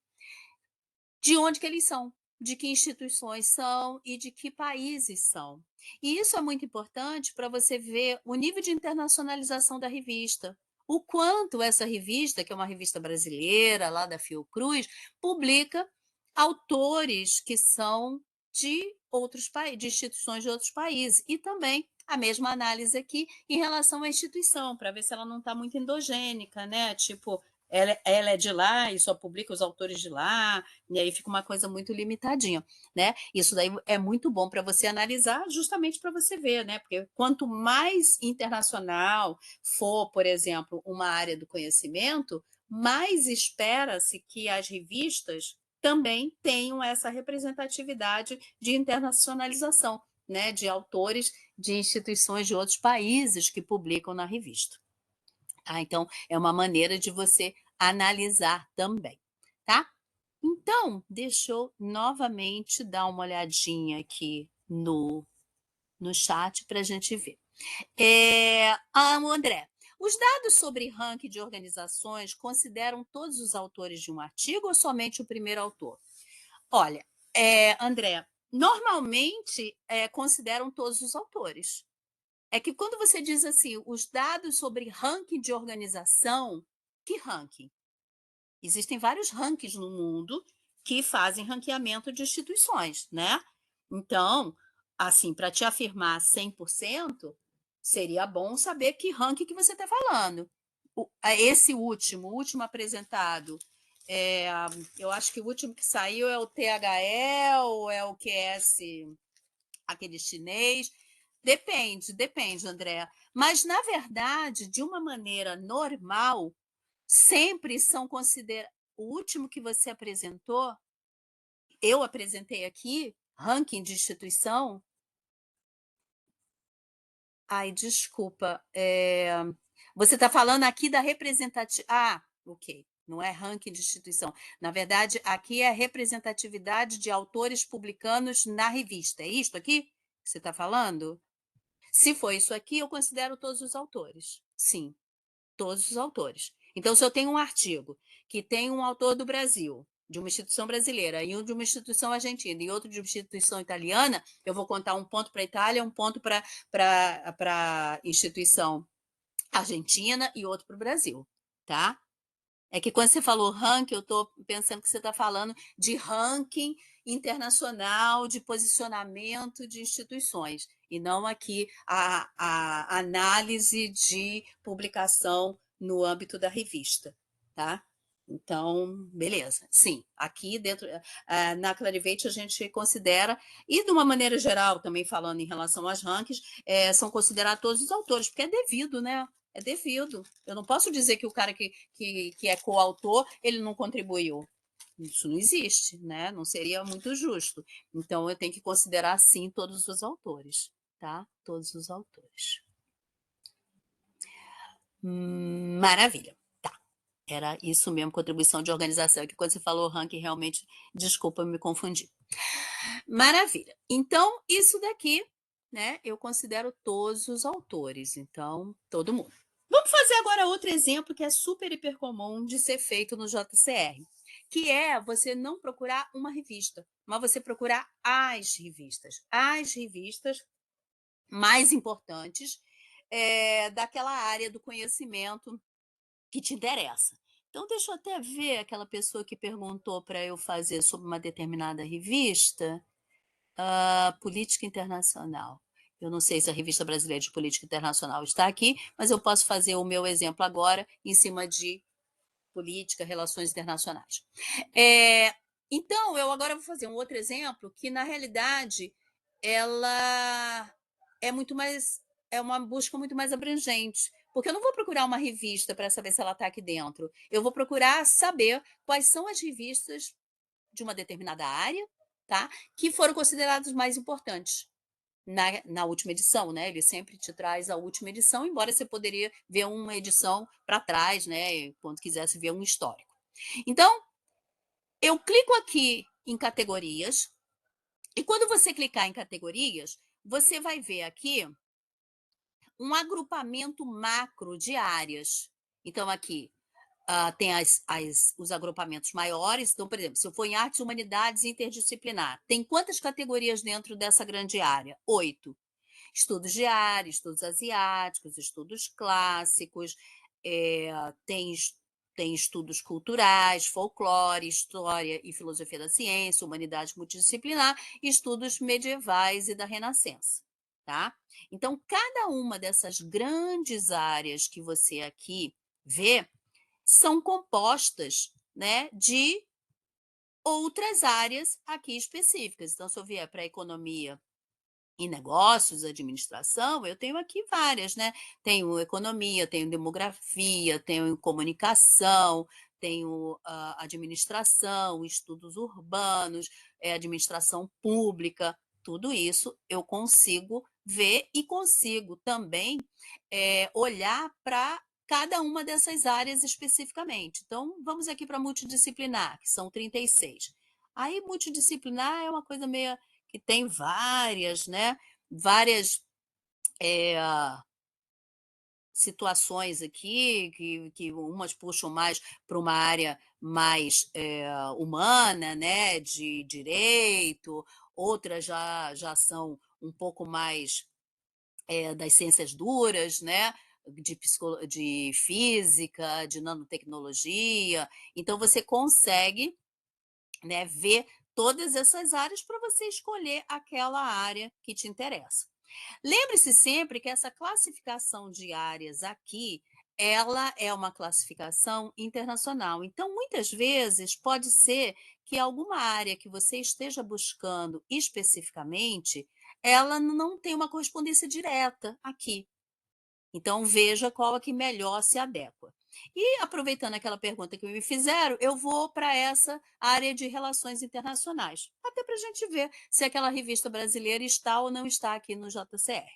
de onde que eles são, de que instituições são e de que países são. E isso é muito importante para você ver o nível de internacionalização da revista. O quanto essa revista, que é uma revista brasileira, lá da Fiocruz, publica autores que são de outros países, de instituições de outros países. E também a mesma análise aqui em relação à instituição, para ver se ela não está muito endogênica, né? Tipo, ela é de lá e só publica os autores de lá, e aí fica uma coisa muito limitadinha, né? Isso daí é muito bom para você analisar, justamente para você ver, né? Porque quanto mais internacional for, por exemplo, uma área do conhecimento, mais espera-se que as revistas também tenham essa representatividade de internacionalização, né? De autores de instituições de outros países que publicam na revista. Então, é uma maneira de você analisar também, tá? Então, deixa eu novamente dar uma olhadinha aqui no chat para a gente ver. André, os dados sobre ranking de organizações consideram todos os autores de um artigo ou somente o primeiro autor? Olha, André, normalmente consideram todos os autores. É que quando você diz assim, os dados sobre ranking de organização, que ranking? Existem vários rankings no mundo que fazem ranqueamento de instituições, né? Então, assim, para te afirmar 100%, seria bom saber que ranking que você está falando. Esse último, o último apresentado, eu acho que o último que saiu é o THE ou é o QS, aquele chinês. Depende, André. Mas, na verdade, de uma maneira normal, sempre são considerados. O último que você apresentou, eu apresentei aqui, ranking de instituição. Ai, desculpa. Você está falando aqui da representatividade. Ah, ok. Não é ranking de instituição. Na verdade, aqui é representatividade de autores publicanos na revista. É isto aqui que você está falando? Se for isso aqui, eu considero todos os autores. Sim, todos os autores. Então, se eu tenho um artigo que tem um autor do Brasil, de uma instituição brasileira, e um de uma instituição argentina, e outro de uma instituição italiana, eu vou contar um ponto para a Itália, um ponto para a instituição argentina e outro para o Brasil, tá? É que quando você falou ranking, eu estou pensando que você está falando de ranking internacional, de posicionamento de instituições, e não aqui a análise de publicação no âmbito da revista, tá? Então, beleza. Sim, aqui dentro, na Clarivate a gente considera, e de uma maneira geral, também falando em relação às rankings, são considerados todos os autores, porque é devido, né? É devido. Eu não posso dizer que o cara que é coautor, ele não contribuiu. Isso não existe, né? Não seria muito justo. Então, eu tenho que considerar, sim, todos os autores, tá? Todos os autores. Maravilha. Tá. era isso mesmo, contribuição de organização, que quando você falou ranking, realmente, desculpa, eu me confundi. Maravilha. Então, isso daqui, né, eu considero todos os autores, então, todo mundo. Vamos fazer agora outro exemplo que é super hiper comum de ser feito no JCR, que é você não procurar uma revista, mas você procurar as revistas mais importantes daquela área do conhecimento que te interessa. Então, deixa eu até ver aquela pessoa que perguntou para eu fazer sobre uma determinada revista. Política internacional. Eu não sei se a Revista Brasileira de Política Internacional está aqui, mas eu posso fazer o meu exemplo agora em cima de política, relações internacionais. Então, eu agora vou fazer um outro exemplo que, na realidade, ela é muito mais, é uma busca muito mais abrangente, porque eu não vou procurar uma revista para saber se ela está aqui dentro. Eu vou procurar saber quais são as revistas de uma determinada área, tá? Que foram considerados mais importantes na última edição, né? Ele sempre te traz a última edição, embora você poderia ver uma edição para trás, né? Quando quisesse ver um histórico. Então, eu clico aqui em categorias, e quando você clicar em categorias, você vai ver aqui um agrupamento macro de áreas. Então, aqui, tem os agrupamentos maiores. Então, por exemplo, se eu for em artes e humanidades interdisciplinar, tem quantas categorias dentro dessa grande área? 8. Estudos de área, estudos asiáticos, estudos clássicos, é, tem, tem estudos culturais, folclore, história e filosofia da ciência, humanidade multidisciplinar, e estudos medievais e da Renascença. Tá? Então, cada uma dessas grandes áreas que você aqui vê, são compostas, né, de outras áreas aqui específicas. Então, se eu vier para economia e negócios, administração, eu tenho aqui várias, né? Tenho economia, tenho demografia, tenho comunicação, tenho administração, estudos urbanos, administração pública, tudo isso eu consigo ver e consigo também olhar para cada uma dessas áreas especificamente. Então, vamos aqui para multidisciplinar, que são 36. Aí, multidisciplinar é uma coisa meio que tem várias, né? Várias situações aqui, que umas puxam mais para uma área mais humana, né? De direito, outras já são um pouco mais das ciências duras, né? De física, de nanotecnologia. Então, você consegue, né, ver todas essas áreas para você escolher aquela área que te interessa. Lembre-se sempre que essa classificação de áreas aqui, ela é uma classificação internacional. Então, muitas vezes, pode ser que alguma área que você esteja buscando especificamente, ela não tenha uma correspondência direta aqui. Então, veja qual é que melhor se adequa. E aproveitando aquela pergunta que me fizeram, eu vou para essa área de relações internacionais, até para a gente ver se aquela revista brasileira está ou não está aqui no JCR.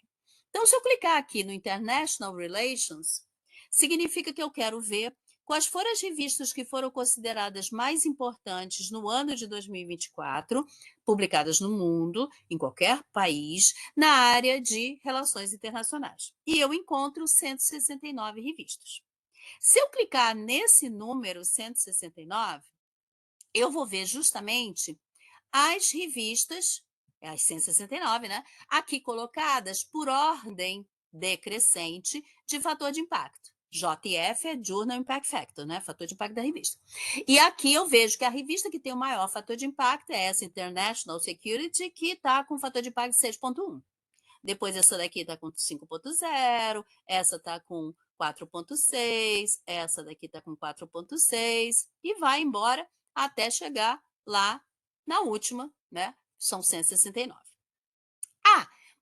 Então, se eu clicar aqui no International Relations, significa que eu quero ver quais foram as revistas que foram consideradas mais importantes no ano de 2024, publicadas no mundo, em qualquer país, na área de relações internacionais. E eu encontro 169 revistas. Se eu clicar nesse número 169, eu vou ver justamente as revistas, as 169, né? Aqui colocadas por ordem decrescente de fator de impacto. JF é Journal Impact Factor, né? Fator de impacto da revista. E aqui eu vejo que a revista que tem o maior fator de impacto é essa International Security, que está com fator de impacto 6,1. Depois essa daqui está com 5,0, essa está com 4,6, essa daqui está com 4,6 e vai embora até chegar lá na última, né? São 169.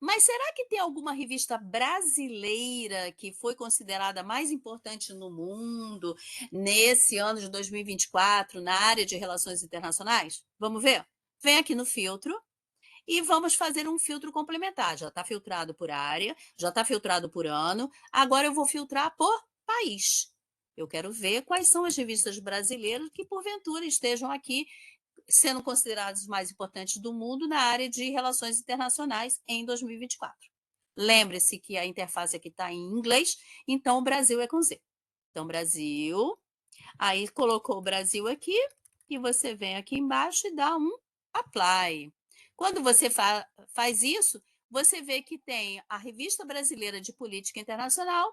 Mas será que tem alguma revista brasileira que foi considerada mais importante no mundo nesse ano de 2024 na área de relações internacionais? Vamos ver? Vem aqui no filtro e vamos fazer um filtro complementar. Já está filtrado por área, já está filtrado por ano. Agora eu vou filtrar por país. Eu quero ver quais são as revistas brasileiras que, porventura, estejam aqui sendo consideradas mais importantes do mundo na área de relações internacionais em 2024. Lembre-se que a interface aqui está em inglês, então o Brasil é com Z. Então, Brasil, aí colocou o Brasil aqui, e você vem aqui embaixo e dá um apply. Quando você faz isso, você vê que tem a Revista Brasileira de Política Internacional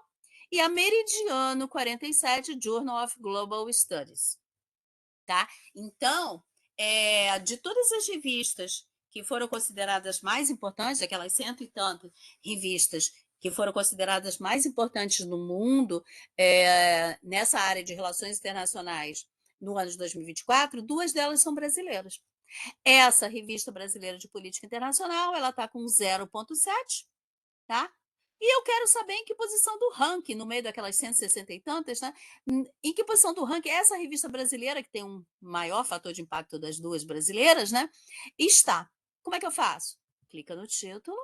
e a Meridiano 47 Journal of Global Studies. Tá? Então, de todas as revistas que foram consideradas mais importantes, aquelas cento e tantas revistas que foram consideradas mais importantes no mundo nessa área de relações internacionais no ano de 2024, duas delas são brasileiras. Essa Revista Brasileira de Política Internacional, ela está com 0,7, tá? E eu quero saber em que posição do ranking, no meio daquelas 160 e tantas, né? Em que posição do ranking essa revista brasileira, que tem um maior fator de impacto das duas brasileiras, né? Está. Como é que eu faço? Clica no título,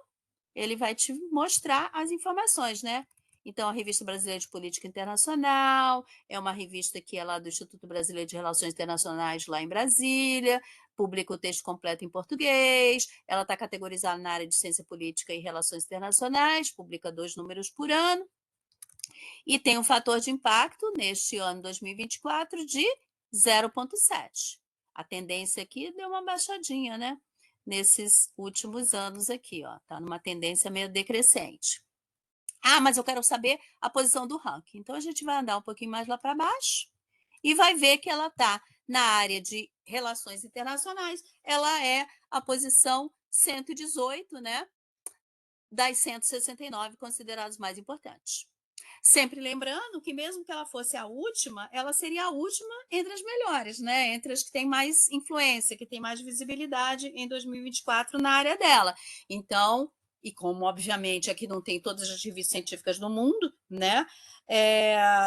ele vai te mostrar as informações, né? Então, a Revista Brasileira de Política Internacional é uma revista que é lá do Instituto Brasileiro de Relações Internacionais, lá em Brasília, publica o texto completo em português, ela está categorizada na área de ciência política e relações internacionais, publica 2 números por ano, e tem um fator de impacto, neste ano 2024, de 0,7. A tendência aqui deu uma baixadinha, né? Nesses últimos anos aqui, ó, tá numa tendência meio decrescente. Ah, mas eu quero saber a posição do ranking. Então, a gente vai andar um pouquinho mais lá para baixo e vai ver que ela está na área de relações internacionais. Ela é a posição 118, né? Das 169 consideradas mais importantes. Sempre lembrando que, mesmo que ela fosse a última, ela seria a última entre as melhores, né? Entre as que têm mais influência, que têm mais visibilidade em 2024 na área dela. Então, e como, obviamente, aqui não tem todas as revistas científicas do mundo, né?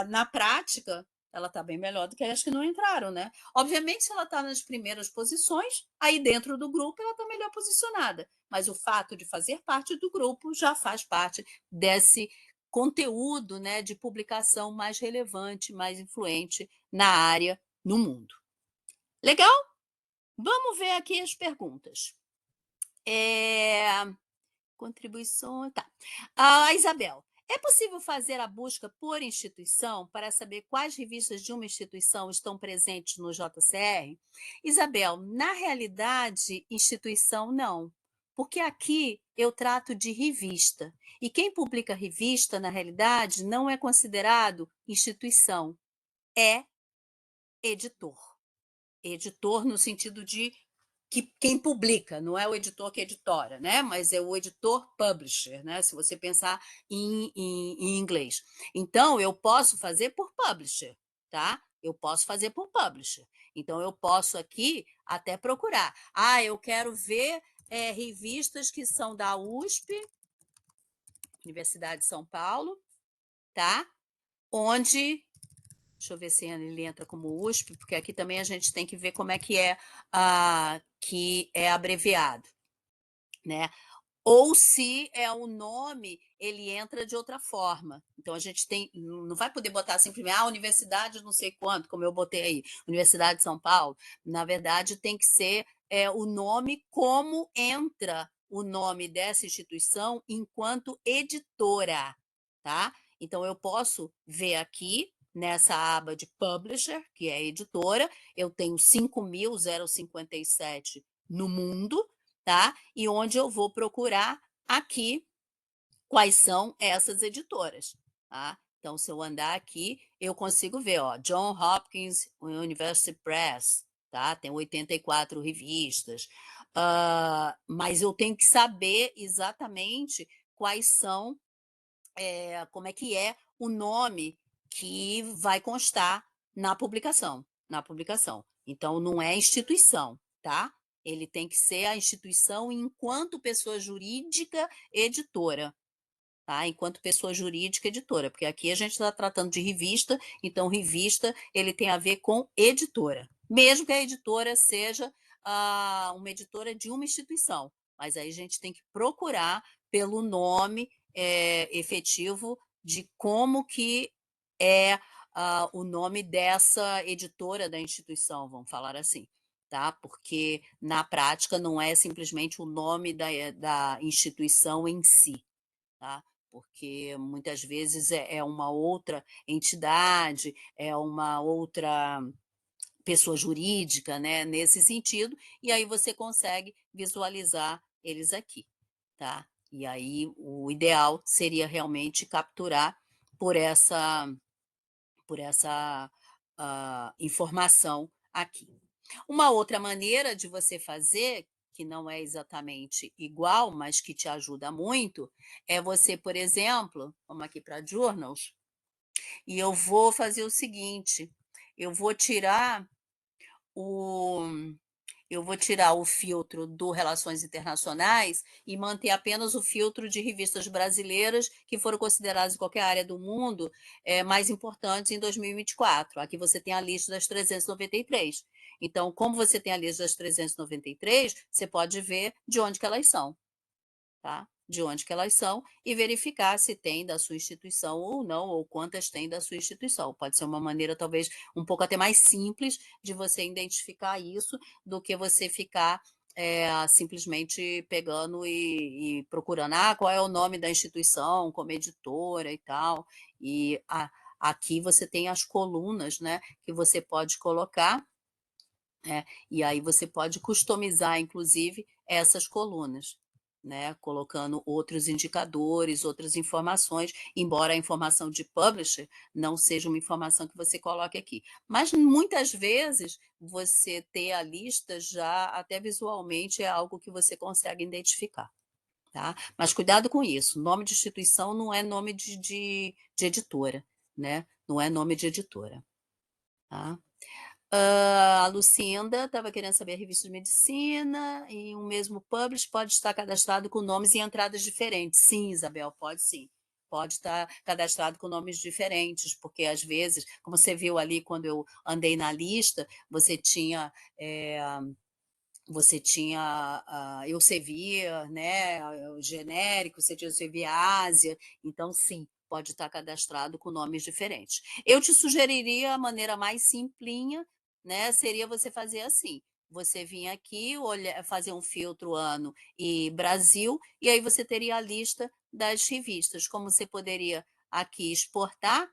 Na prática, ela está bem melhor do que as que não entraram, né? Obviamente, se ela está nas primeiras posições, aí dentro do grupo ela está melhor posicionada. Mas o fato de fazer parte do grupo já faz parte desse conteúdo, né, de publicação mais relevante, mais influente na área no mundo. Legal? Vamos ver aqui as perguntas. Contribuição. Tá. A Isabel. É possível fazer a busca por instituição para saber quais revistas de uma instituição estão presentes no JCR? Isabel, na realidade, instituição não. Porque aqui eu trato de revista. E quem publica revista, na realidade, não é considerado instituição, é editor. Editor no sentido de quem publica, não é o editor que editora, né? Mas é o editor publisher, né? Se você pensar em inglês. Então, eu posso fazer por publisher, tá? Eu posso fazer por publisher. Então, eu posso aqui até procurar. Ah, eu quero ver revistas que são da USP, Universidade de São Paulo, tá? Onde deixa eu ver se ele entra como USP, porque aqui também a gente tem que ver como é que é abreviado, né? Ou se é o nome, ele entra de outra forma. Então, a gente não vai poder botar simplesmente universidade não sei quanto, como eu botei aí, Universidade de São Paulo. Na verdade, tem que ser o nome como entra o nome dessa instituição enquanto editora, tá? Então, eu posso ver aqui, nessa aba de Publisher, que é editora, eu tenho 5.057 no mundo, tá? E onde eu vou procurar aqui quais são essas editoras, tá? Então, se eu andar aqui, eu consigo ver, ó, John Hopkins University Press, tá? Tem 84 revistas, mas eu tenho que saber exatamente quais são, como é que é o nome que vai constar na publicação, Então, não é instituição, tá? Ele tem que ser a instituição enquanto pessoa jurídica editora, tá? Enquanto pessoa jurídica editora, porque aqui a gente está tratando de revista, então revista ele tem a ver com editora, mesmo que a editora seja uma editora de uma instituição, mas aí a gente tem que procurar pelo nome efetivo de como que é o nome dessa editora da instituição, vamos falar assim, tá? Porque na prática não é simplesmente o nome da instituição em si, tá? Porque muitas vezes é uma outra entidade, é uma outra pessoa jurídica, né, nesse sentido, e aí você consegue visualizar eles aqui, tá? E aí o ideal seria realmente capturar por essa informação aqui. Uma outra maneira de você fazer, que não é exatamente igual, mas que te ajuda muito, é você, por exemplo, vamos aqui para Journals, e eu vou fazer o seguinte, eu vou tirar o eu vou tirar o filtro do Relações Internacionais e manter apenas o filtro de revistas brasileiras que foram consideradas em qualquer área do mundo mais importantes em 2024. Aqui você tem a lista das 393. Então, como você tem a lista das 393, você pode ver de onde que elas são, tá? De onde que elas são e verificar se tem da sua instituição ou não, ou quantas tem da sua instituição. Pode ser uma maneira, talvez, um pouco até mais simples de você identificar isso do que você ficar simplesmente pegando e procurando qual é o nome da instituição como editora e tal. E aqui você tem as colunas, né, que você pode colocar, e aí você pode customizar, inclusive, essas colunas, né? Colocando outros indicadores, outras informações, embora a informação de publisher não seja uma informação que você coloque aqui. Mas muitas vezes você ter a lista já até visualmente é algo que você consegue identificar. Tá? Mas cuidado com isso. Nome de instituição não é nome de editora, né? Não é nome de editora. Tá? A Lucinda estava querendo saber a revista de medicina e um mesmo publish pode estar cadastrado com nomes e entradas diferentes. Sim, Isabel, pode sim. Pode estar cadastrado com nomes diferentes, porque às vezes, como você viu ali quando eu andei na lista, você tinha Elsevier, né, o genérico, você tinha Elsevier Ásia, então sim, pode estar cadastrado com nomes diferentes. Eu te sugeriria a maneira mais simplinha, né, seria você fazer assim, você vir aqui, fazer um filtro ano e Brasil, e aí você teria a lista das revistas, como você poderia aqui exportar,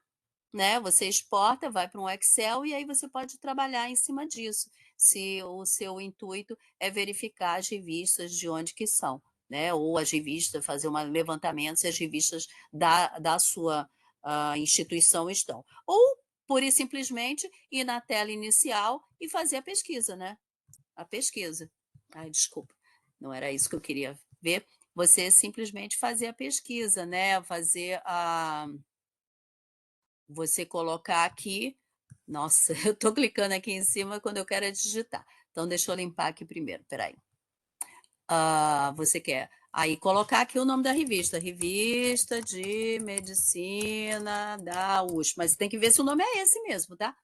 né? Você exporta, vai para um Excel e aí você pode trabalhar em cima disso, se o seu intuito é verificar as revistas de onde que são, né? Ou as revistas, fazer um levantamento se as revistas da sua instituição estão. Ou, pura e simplesmente, ir na tela inicial e fazer a pesquisa, né? A pesquisa. Ai, desculpa, não era isso que eu queria ver. Você simplesmente fazer a pesquisa, né? Você colocar aqui. Nossa, eu estou clicando aqui em cima quando eu quero digitar. Então, deixa eu limpar aqui primeiro, peraí. Você quer aí colocar aqui o nome da revista, Revista de Medicina da USP, mas tem que ver se o nome é esse mesmo, tá?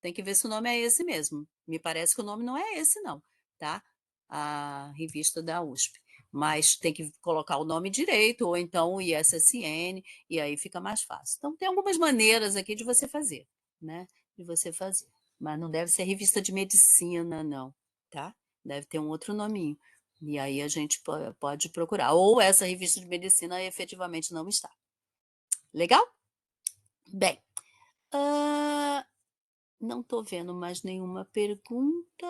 Tem que ver se o nome é esse mesmo. Me parece que o nome não é esse, não, tá? A revista da USP. Mas tem que colocar o nome direito, ou então o ISSN, e aí fica mais fácil. Então, tem algumas maneiras aqui de você fazer, né? De você fazer. Mas não deve ser revista de medicina, não, tá? Deve ter um outro nominho. E aí a gente pode procurar. Ou essa revista de medicina efetivamente não está. Legal? Bem, não estou vendo mais nenhuma pergunta.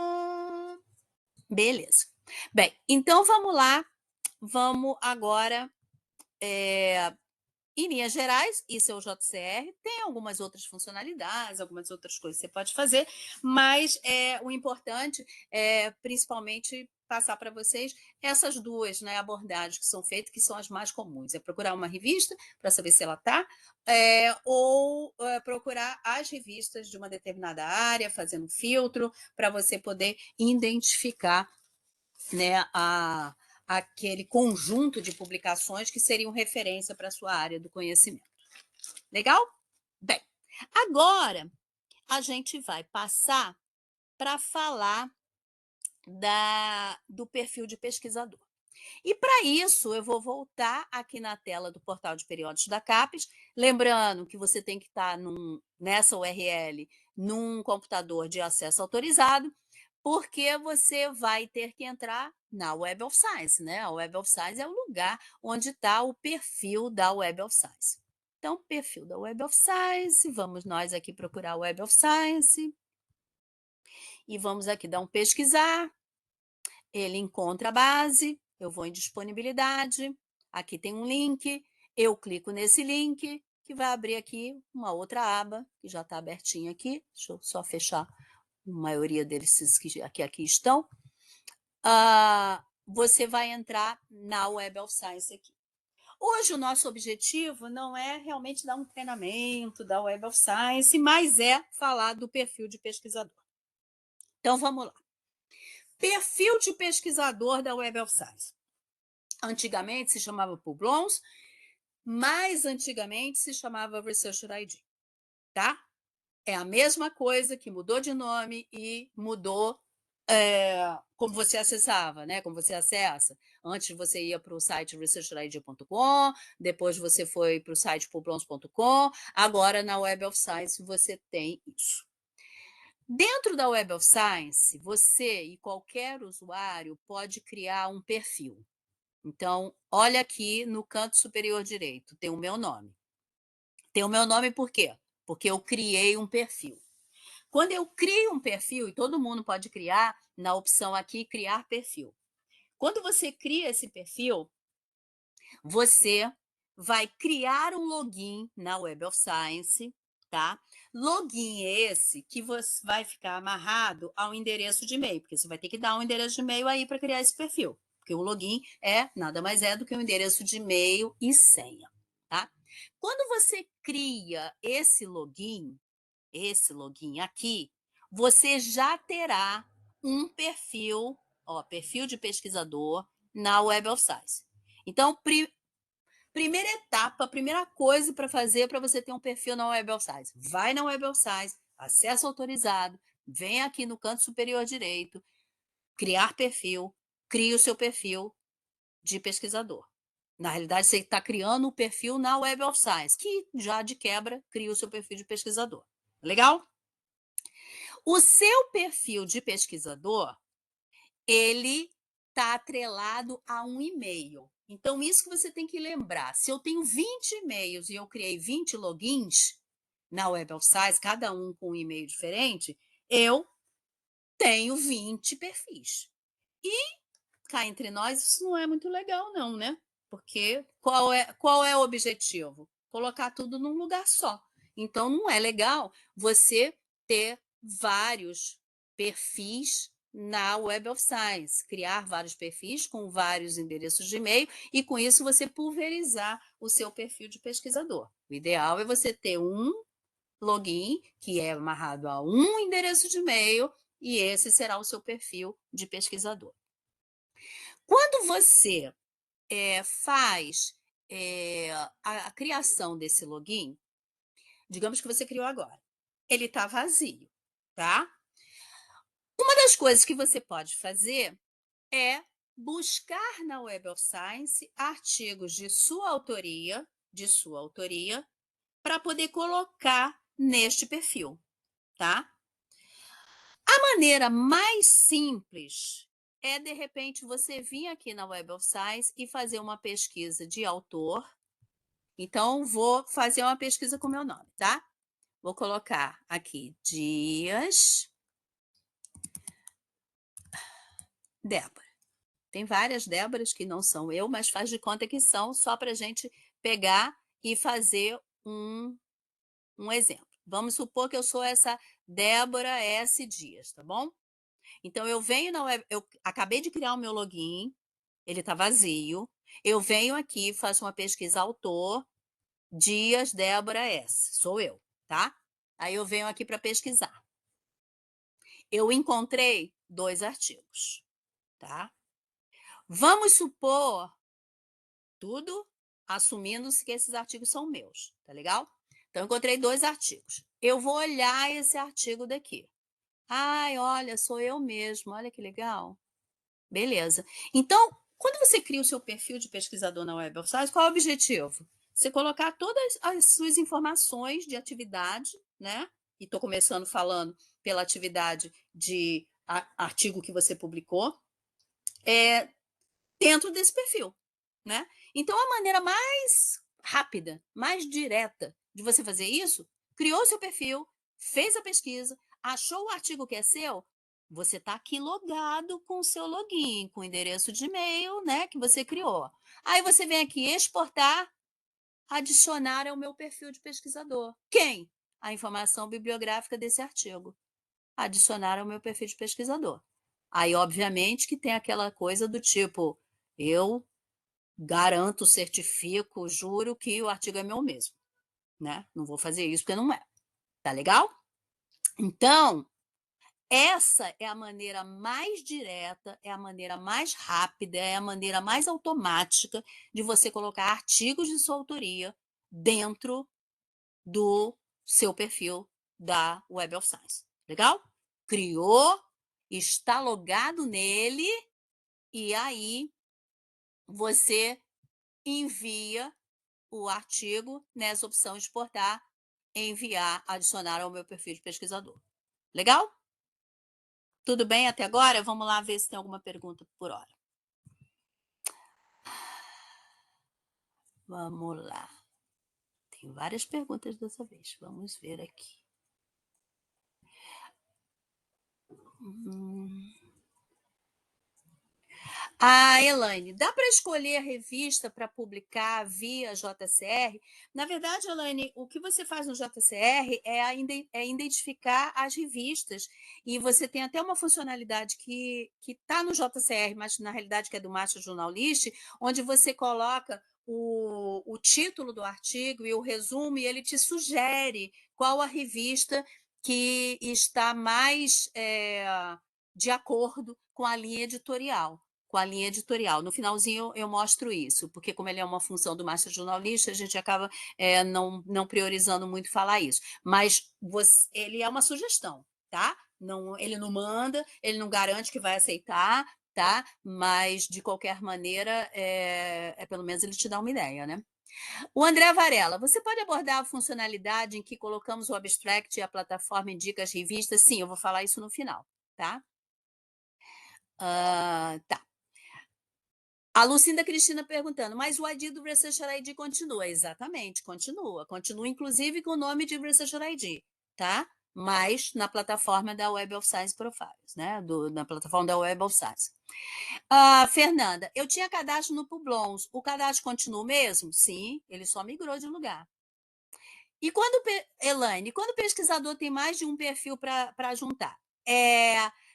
Beleza. Bem, então vamos lá. Vamos agora, em linhas gerais, isso é o JCR. Tem algumas outras funcionalidades, algumas outras coisas que você pode fazer, mas o importante é principalmente passar para vocês essas duas, né, abordagens que são feitas, que são as mais comuns. É procurar uma revista para saber se ela está, ou procurar as revistas de uma determinada área, fazendo um filtro, para você poder identificar, né, aquele conjunto de publicações que seriam referência para a sua área do conhecimento. Legal? Bem, agora a gente vai passar para falar do perfil de pesquisador. E para isso, eu vou voltar aqui na tela do portal de periódicos da CAPES, lembrando que você tem que estar nessa URL num computador de acesso autorizado, porque você vai ter que entrar na Web of Science, né? A Web of Science é o lugar onde está o perfil da Web of Science. Então, perfil da Web of Science, vamos nós aqui procurar Web of Science e vamos aqui dar um pesquisar. Ele encontra a base, eu vou em disponibilidade, aqui tem um link, eu clico nesse link, que vai abrir aqui uma outra aba, que já está abertinha aqui, deixa eu só fechar a maioria deles que aqui estão. Você vai entrar na Web of Science aqui. Hoje o nosso objetivo não é realmente dar um treinamento da Web of Science, mas é falar do perfil de pesquisador. Então vamos lá. Perfil de pesquisador da Web of Science. Antigamente se chamava Publons, mais antigamente se chamava Researcher ID, tá? É a mesma coisa que mudou de nome e mudou como você acessava, né? Como você acessa. Antes você ia para o site researcherid.com, depois você foi para o site publons.com, agora na Web of Science você tem isso. Dentro da Web of Science, você e qualquer usuário pode criar um perfil. Então, olha aqui no canto superior direito, tem o meu nome. Tem o meu nome por quê? Porque eu criei um perfil. Quando eu crio um perfil, e todo mundo pode criar, na opção aqui, criar perfil. Quando você cria esse perfil, você vai criar um login na Web of Science, tá? Login esse que você vai ficar amarrado ao endereço de e-mail, porque você vai ter que dar um endereço de e-mail aí para criar esse perfil, porque o login nada mais é do que um endereço de e-mail e senha, tá? Quando você cria esse login aqui, você já terá um perfil, perfil de pesquisador na Web of Science. Então, primeira etapa, primeira coisa para fazer para você ter um perfil na Web of Science. Vai na Web of Science, acesso autorizado, vem aqui no canto superior direito, criar perfil, cria o seu perfil de pesquisador. Na realidade, você está criando um perfil na Web of Science, que já de quebra cria o seu perfil de pesquisador. Legal? O seu perfil de pesquisador, ele está atrelado a um e-mail. Então, isso que você tem que lembrar. Se eu tenho 20 e-mails e eu criei 20 logins na Web of Science, cada um com um e-mail diferente, eu tenho 20 perfis. E, cá entre nós, isso não é muito legal, não, né? Porque qual é o objetivo? Colocar tudo num lugar só. Então, não é legal você ter vários perfis na Web of Science, criar vários perfis com vários endereços de e-mail e com isso você pulverizar o seu perfil de pesquisador. O ideal é você ter um login que é amarrado a um endereço de e-mail e esse será o seu perfil de pesquisador. Quando você faz a criação desse login, digamos que você criou agora, ele está vazio, tá? Uma das coisas que você pode fazer é buscar na Web of Science artigos de sua autoria, para poder colocar neste perfil, tá? A maneira mais simples é, de repente, você vir aqui na Web of Science e fazer uma pesquisa de autor. Então, vou fazer uma pesquisa com o meu nome, tá? Vou colocar aqui Dias Débora. Tem várias Déboras que não são eu, mas faz de conta que são, só para a gente pegar e fazer um exemplo. Vamos supor que eu sou essa Débora S. Dias, tá bom? Então, eu venho na web, eu acabei de criar o meu login, ele está vazio. Eu venho aqui, faço uma pesquisa autor, Dias Débora S. Sou eu, tá? Aí eu venho aqui para pesquisar. Eu encontrei 2 artigos, tá? Vamos supor, tudo assumindo-se que esses artigos são meus, tá legal? Então, eu encontrei 2 artigos. Eu vou olhar esse artigo daqui. Ai, olha, sou eu mesmo, olha que legal. Beleza. Então, Quando você cria o seu perfil de pesquisador na Web of Science, qual é o objetivo? Você colocar todas as suas informações de atividade, né? E estou começando falando pela atividade de artigo que você publicou, dentro desse perfil, né? Então, a maneira mais rápida, mais direta de você fazer isso, criou seu perfil, fez a pesquisa, achou o artigo que é seu, você está aqui logado com o seu login, com o endereço de e-mail, né, que você criou. Aí você vem aqui exportar, adicionar ao meu perfil de pesquisador. Quem? A informação bibliográfica desse artigo. Adicionar ao meu perfil de pesquisador. Aí, obviamente, que tem aquela coisa do tipo, eu garanto, certifico, juro que o artigo é meu mesmo, né? Não vou fazer isso porque não é. Tá legal? Então, essa é a maneira mais direta, é a maneira mais rápida, é a maneira mais automática de você colocar artigos de sua autoria dentro do seu perfil da Web of Science. Legal? Criou, está logado nele, e aí você envia o artigo nessa opção exportar, enviar, adicionar ao meu perfil de pesquisador. Legal? Tudo bem até agora? Vamos lá ver se tem alguma pergunta por hora. Vamos lá. Tem várias perguntas dessa vez. Vamos ver aqui. Elaine, dá para escolher a revista para publicar via JCR? Na verdade, Elaine, o que você faz no JCR é identificar as revistas, e você tem até uma funcionalidade que está no JCR, mas na realidade que é do Master Journal List, onde você coloca o título do artigo e o resumo, e ele te sugere qual a revista que está mais de acordo com a linha editorial. No finalzinho eu mostro isso, porque como ele é uma função do Master Jornalista, a gente acaba não priorizando muito falar isso. Mas ele é uma sugestão, tá? Não, ele não manda, ele não garante que vai aceitar, tá? Mas, de qualquer maneira, pelo menos ele te dá uma ideia, né? O André Varela, você pode abordar a funcionalidade em que colocamos o abstract e a plataforma indica as revistas? Sim, eu vou falar isso no final, tá? Tá. A Lucinda Cristina perguntando, mas o ID do Researcher ID continua? Exatamente, continua. Continua, inclusive, com o nome de Researcher ID, tá? Mas na plataforma da Web of Science Profiles, né? Na plataforma da Web of Science. Fernanda, eu tinha cadastro no Publons. O cadastro continua o mesmo? Sim, ele só migrou de lugar. E Elaine, quando o pesquisador tem mais de um perfil para juntar?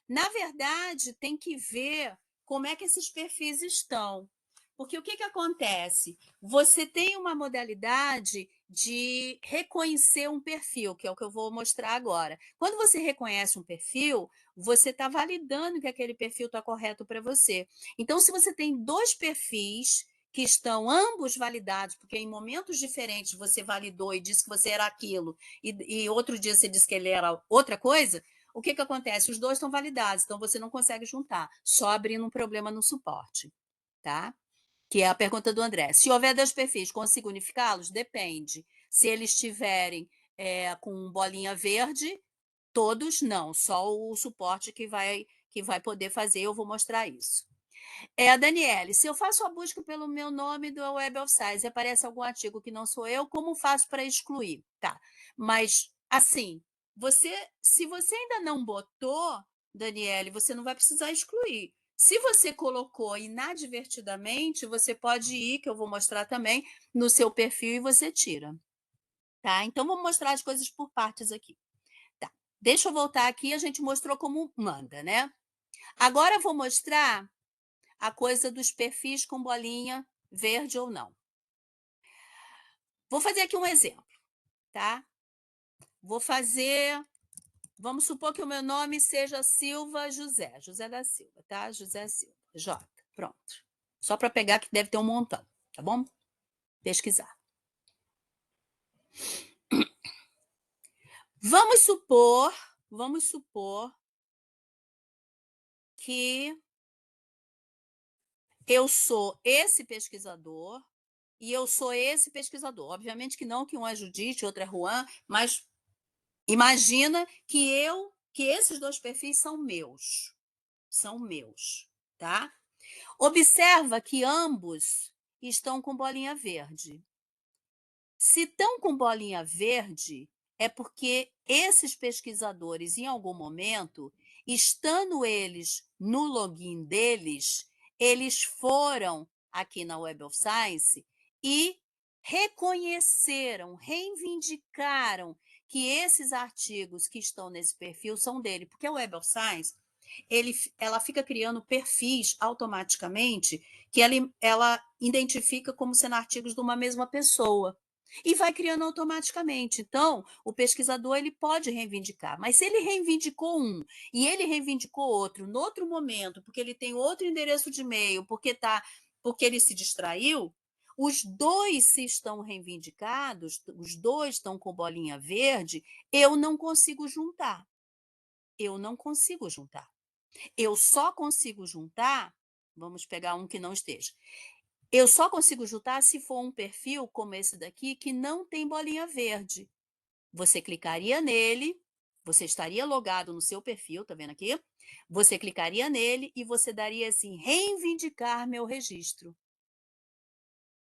Na verdade, tem que ver como é que esses perfis estão. Porque o que acontece? Você tem uma modalidade de reconhecer um perfil, que é o que eu vou mostrar agora. Quando você reconhece um perfil, você está validando que aquele perfil está correto para você. Então, se você tem dois perfis que estão ambos validados, porque em momentos diferentes você validou e disse que você era aquilo, e outro dia você disse que ele era outra coisa, o que acontece? Os dois estão validados, então você não consegue juntar, só abrindo um problema no suporte, tá? Que é a pergunta do André. Se houver dois perfis, consigo unificá-los? Depende. Se eles estiverem com bolinha verde, todos não, só o suporte que vai poder fazer, eu vou mostrar isso. A Daniele, se eu faço a busca pelo meu nome do Web of Science e aparece algum artigo que não sou eu, como faço para excluir? Tá, mas assim, se você ainda não botou, Daniele, você não vai precisar excluir. Se você colocou inadvertidamente, você pode ir, que eu vou mostrar também, no seu perfil e você tira. Tá? Então, vamos mostrar as coisas por partes aqui. Tá. Deixa eu voltar aqui, a gente mostrou como manda, né? Agora eu vou mostrar a coisa dos perfis com bolinha verde ou não. Vou fazer aqui um exemplo, tá? Vamos supor que o meu nome seja Silva José da Silva, tá? José Silva, J, pronto. Só para pegar que deve ter um montão, tá bom? Pesquisar. Vamos supor que eu sou esse pesquisador e eu sou esse pesquisador. Obviamente que não que um é Judite, outro é Juan, mas imagina que esses 2 perfis são meus, tá? Observa que ambos estão com bolinha verde. Se estão com bolinha verde, é porque esses pesquisadores, em algum momento, estando eles no login deles, eles foram aqui na Web of Science e reconheceram, reivindicaram que esses artigos que estão nesse perfil são dele, porque a Web of Science ela fica criando perfis automaticamente que ela identifica como sendo artigos de uma mesma pessoa e vai criando automaticamente. Então, o pesquisador ele pode reivindicar, mas se ele reivindicou um e ele reivindicou outro no outro momento, porque ele tem outro endereço de e-mail, porque ele se distraiu, os 2 se estão reivindicados, os 2 estão com bolinha verde, eu não consigo juntar. Eu não consigo juntar. Eu só consigo juntar, vamos pegar um que não esteja. Eu só consigo juntar se for um perfil como esse daqui, que não tem bolinha verde. Você clicaria nele, você estaria logado no seu perfil, tá vendo aqui? Você clicaria nele e você daria assim, reivindicar meu registro,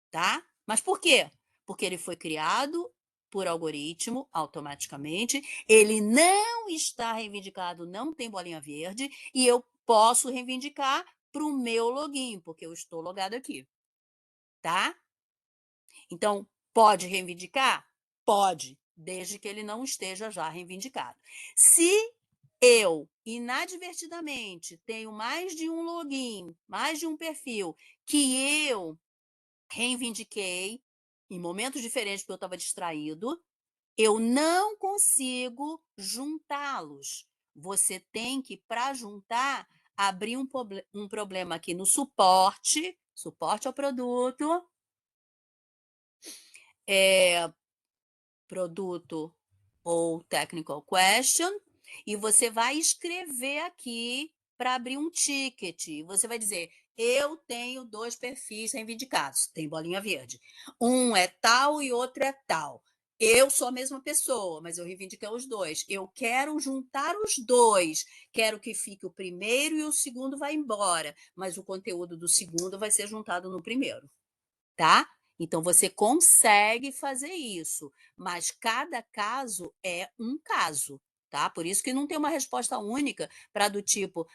tá? Mas por quê? Porque ele foi criado por algoritmo automaticamente, ele não está reivindicado, não tem bolinha verde, e eu posso reivindicar para o meu login, porque eu estou logado aqui, tá? Então, pode reivindicar? Pode, desde que ele não esteja já reivindicado. Se eu, inadvertidamente, tenho mais de um login, mais de um perfil, que eu reivindiquei em momentos diferentes, porque eu estava distraído, eu não consigo juntá-los. Você tem que, para juntar, abrir um problema aqui no suporte ao produto, produto ou technical question, e você vai escrever aqui para abrir um ticket. Você vai dizer: eu tenho 2 perfis reivindicados, tem bolinha verde. Um é tal e outro é tal. Eu sou a mesma pessoa, mas eu reivindiquei os 2. Eu quero juntar os 2. Quero que fique o primeiro e o segundo vai embora, mas o conteúdo do segundo vai ser juntado no primeiro, tá? Então você consegue fazer isso, mas cada caso é um caso, tá? Por isso que não tem uma resposta única para do tipo,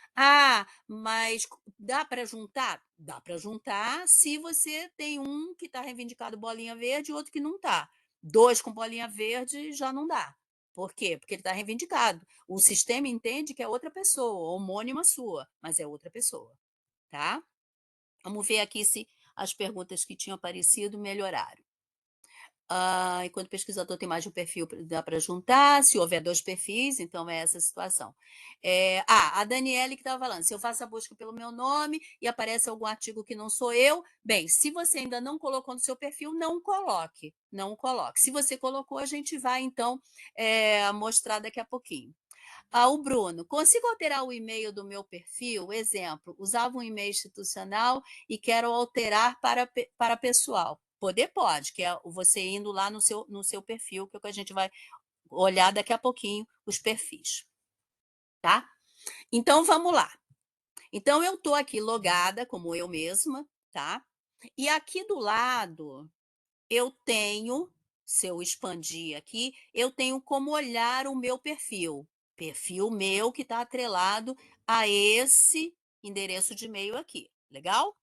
mas dá para juntar? Dá para juntar se você tem um que está reivindicado bolinha verde e outro que não está. 2 com bolinha verde já não dá. Por quê? Porque ele está reivindicado. O sistema entende que é outra pessoa, homônima sua, mas é outra pessoa, tá? Vamos ver aqui se as perguntas que tinham aparecido melhoraram. Enquanto o pesquisador tem mais de um perfil, dá para juntar. Se houver 2 perfis, então é essa a situação. A Daniele que estava falando, se eu faço a busca pelo meu nome e aparece algum artigo que não sou eu, bem, se você ainda não colocou no seu perfil, não coloque, não coloque. Se você colocou, a gente vai, então, mostrar daqui a pouquinho. O Bruno, consigo alterar o e-mail do meu perfil? Exemplo, usava um e-mail institucional e quero alterar para pessoal. Poder pode, que é você indo lá no seu perfil, que é o que a gente vai olhar daqui a pouquinho, os perfis, tá? Então, vamos lá. Então, eu estou aqui logada, como eu mesma, tá? E aqui do lado, eu tenho, se eu expandir aqui, eu tenho como olhar o meu perfil. Perfil meu que está atrelado a esse endereço de e-mail aqui. Legal?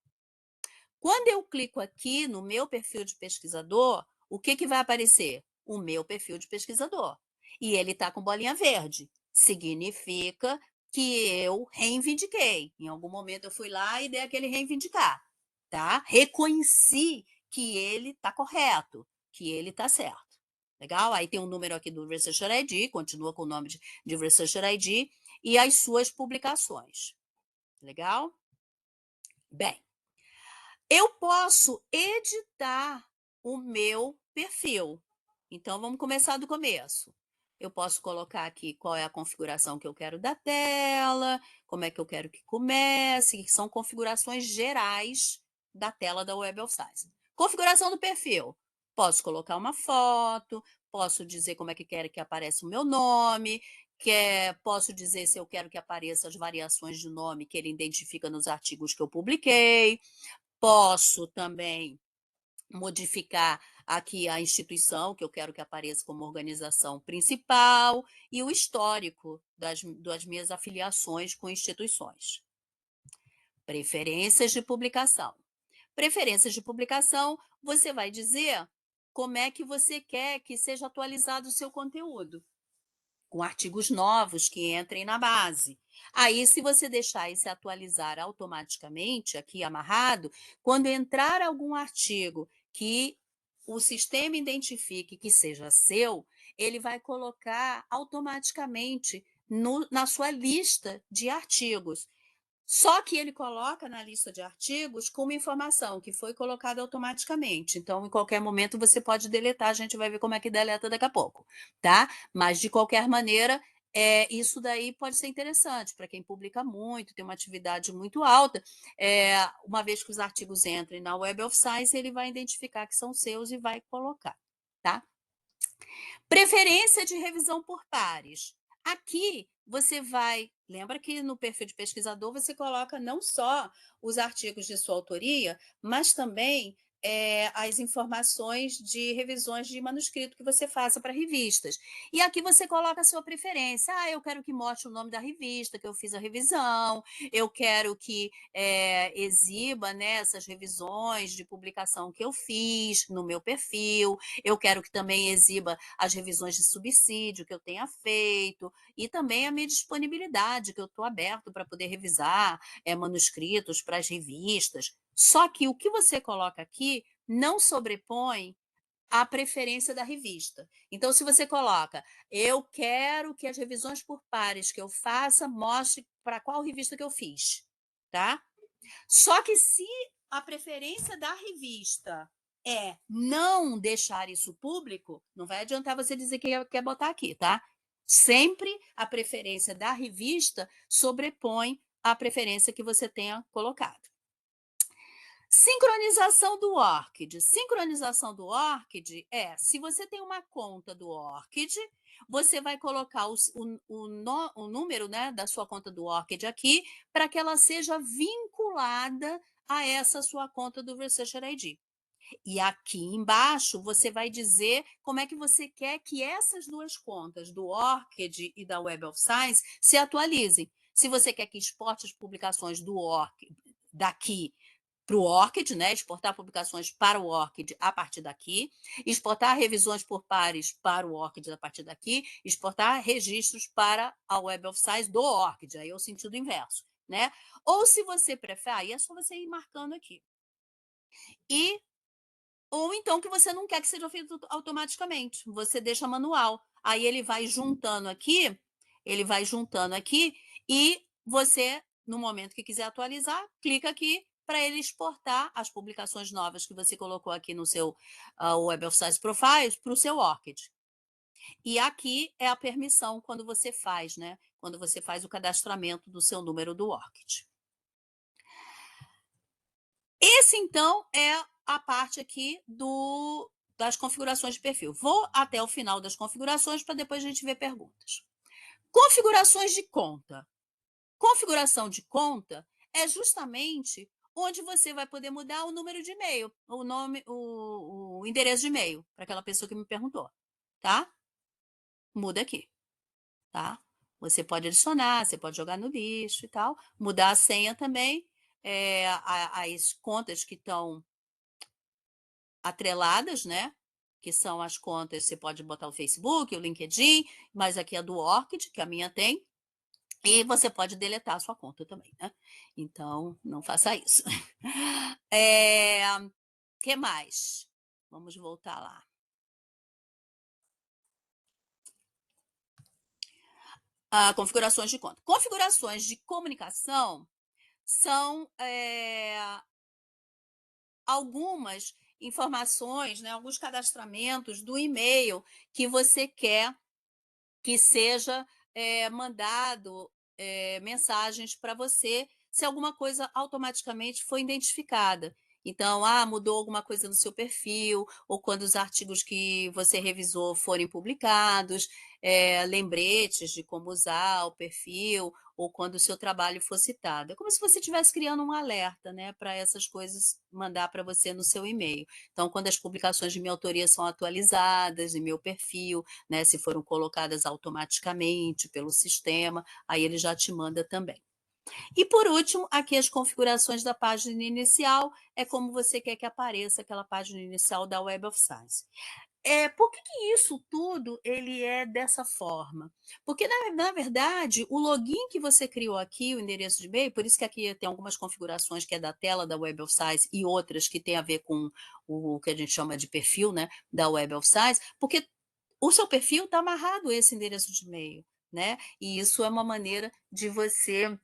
Quando eu clico aqui no meu perfil de pesquisador, o que vai aparecer? O meu perfil de pesquisador. E ele está com bolinha verde. Significa que eu reivindiquei. Em algum momento eu fui lá e dei aquele reivindicar. Tá? Reconheci que ele está correto, que ele está certo. Legal? Aí tem um número aqui do Researcher ID, continua com o nome de Researcher ID, e as suas publicações. Legal? Bem, eu posso editar o meu perfil. Então, vamos começar do começo. eu posso colocar aqui qual é a configuração que eu quero da tela, como é que eu quero que comece, que são configurações gerais da tela da Web of Science. Configuração do perfil. Posso colocar uma foto, posso dizer como é que quero que apareça o meu nome, posso dizer se eu quero que apareça as variações de nome que ele identifica nos artigos que eu publiquei. Posso também modificar aqui a instituição que eu quero que apareça como organização principal e o histórico das minhas afiliações com instituições. Preferências de publicação. Preferências de publicação, você vai dizer como é que você quer que seja atualizado o seu conteúdo, com artigos novos que entrem na base. Aí, se você deixar esse atualizar automaticamente, aqui amarrado, quando entrar algum artigo que o sistema identifique que seja seu, ele vai colocar automaticamente na sua lista de artigos. Só que ele coloca na lista de artigos com uma informação que foi colocada automaticamente. Então, em qualquer momento, você pode deletar, a gente vai ver como é que deleta daqui a pouco, tá? Mas, de qualquer maneira, isso daí pode ser interessante para quem publica muito, tem uma atividade muito alta. Uma vez que os artigos entrem na Web of Science, ele vai identificar que são seus e vai colocar, tá? Preferência de revisão por pares. Aqui você vai, lembra que no perfil de pesquisador você coloca não só os artigos de sua autoria, mas também as informações de revisões de manuscrito que você faça para revistas. E aqui você coloca a sua preferência. Eu quero que mostre o nome da revista que eu fiz a revisão, eu quero que exiba, né, essas revisões de publicação que eu fiz no meu perfil, eu quero que também exiba as revisões de subsídio que eu tenha feito e também a minha disponibilidade, que eu estou aberto para poder revisar manuscritos para as revistas. Só que o que você coloca aqui não sobrepõe a preferência da revista. Então, se você coloca, eu quero que as revisões por pares que eu faça mostre para qual revista que eu fiz, tá? Só que se a preferência da revista é não deixar isso público, não vai adiantar você dizer que quer botar aqui, tá? Sempre a preferência da revista sobrepõe a preferência que você tenha colocado. Sincronização do ORCID. Sincronização do ORCID se você tem uma conta do ORCID, você vai colocar o número, né, da sua conta do ORCID aqui, para que ela seja vinculada a essa sua conta do Researcher ID. E aqui embaixo você vai dizer como é que você quer que essas duas contas, do ORCID e da Web of Science, se atualizem. Se você quer que exporte as publicações do ORCID daqui para o ORCID, né? Exportar publicações para o ORCID a partir daqui, exportar revisões por pares para o ORCID a partir daqui, exportar registros para a Web of Science do ORCID, aí é o sentido inverso, né? Ou se você prefere, aí é só você ir marcando aqui. Ou então que você não quer que seja feito automaticamente, você deixa manual. Aí ele vai juntando aqui, e você, no momento que quiser atualizar, clica aqui para ele exportar as publicações novas que você colocou aqui no seu Web of Science Profiles para o seu ORCID. E aqui é a permissão quando você faz, né? Quando você faz o cadastramento do seu número do ORCID. Esse, então, é a parte aqui das configurações de perfil. Vou até o final das configurações para depois a gente ver perguntas. Configurações de conta. Configuração de conta é justamente onde você vai poder mudar o número de e-mail, o endereço de e-mail para aquela pessoa que me perguntou, tá? Muda aqui, tá? Você pode adicionar, você pode jogar no lixo e tal, mudar a senha também, as contas que estão atreladas, né? Que são as contas, você pode botar o Facebook, o LinkedIn, mas aqui é do ORCID, que a minha tem, e você pode deletar a sua conta também, né? Então, não faça isso. Que mais? Vamos voltar lá. Configurações de conta. Configurações de comunicação são algumas informações, né, alguns cadastramentos do e-mail que você quer que seja, mandado, mensagens para você, se alguma coisa automaticamente foi identificada. Então, mudou alguma coisa no seu perfil, ou quando os artigos que você revisou forem publicados, lembretes de como usar o perfil, ou quando o seu trabalho for citado. É como se você estivesse criando um alerta, né, para essas coisas mandar para você no seu e-mail. Então, quando as publicações de minha autoria são atualizadas em meu perfil, né, se foram colocadas automaticamente pelo sistema, aí ele já te manda também. E por último, aqui as configurações da página inicial, é como você quer que apareça aquela página inicial da Web of Science. Por que isso tudo ele é dessa forma? Porque na verdade, o login que você criou aqui, o endereço de e-mail, por isso que aqui tem algumas configurações que é da tela da Web of Science e outras que tem a ver com o que a gente chama de perfil, né, da Web of Science, porque o seu perfil está amarrado a esse endereço de e-mail, né? E isso é uma maneira de você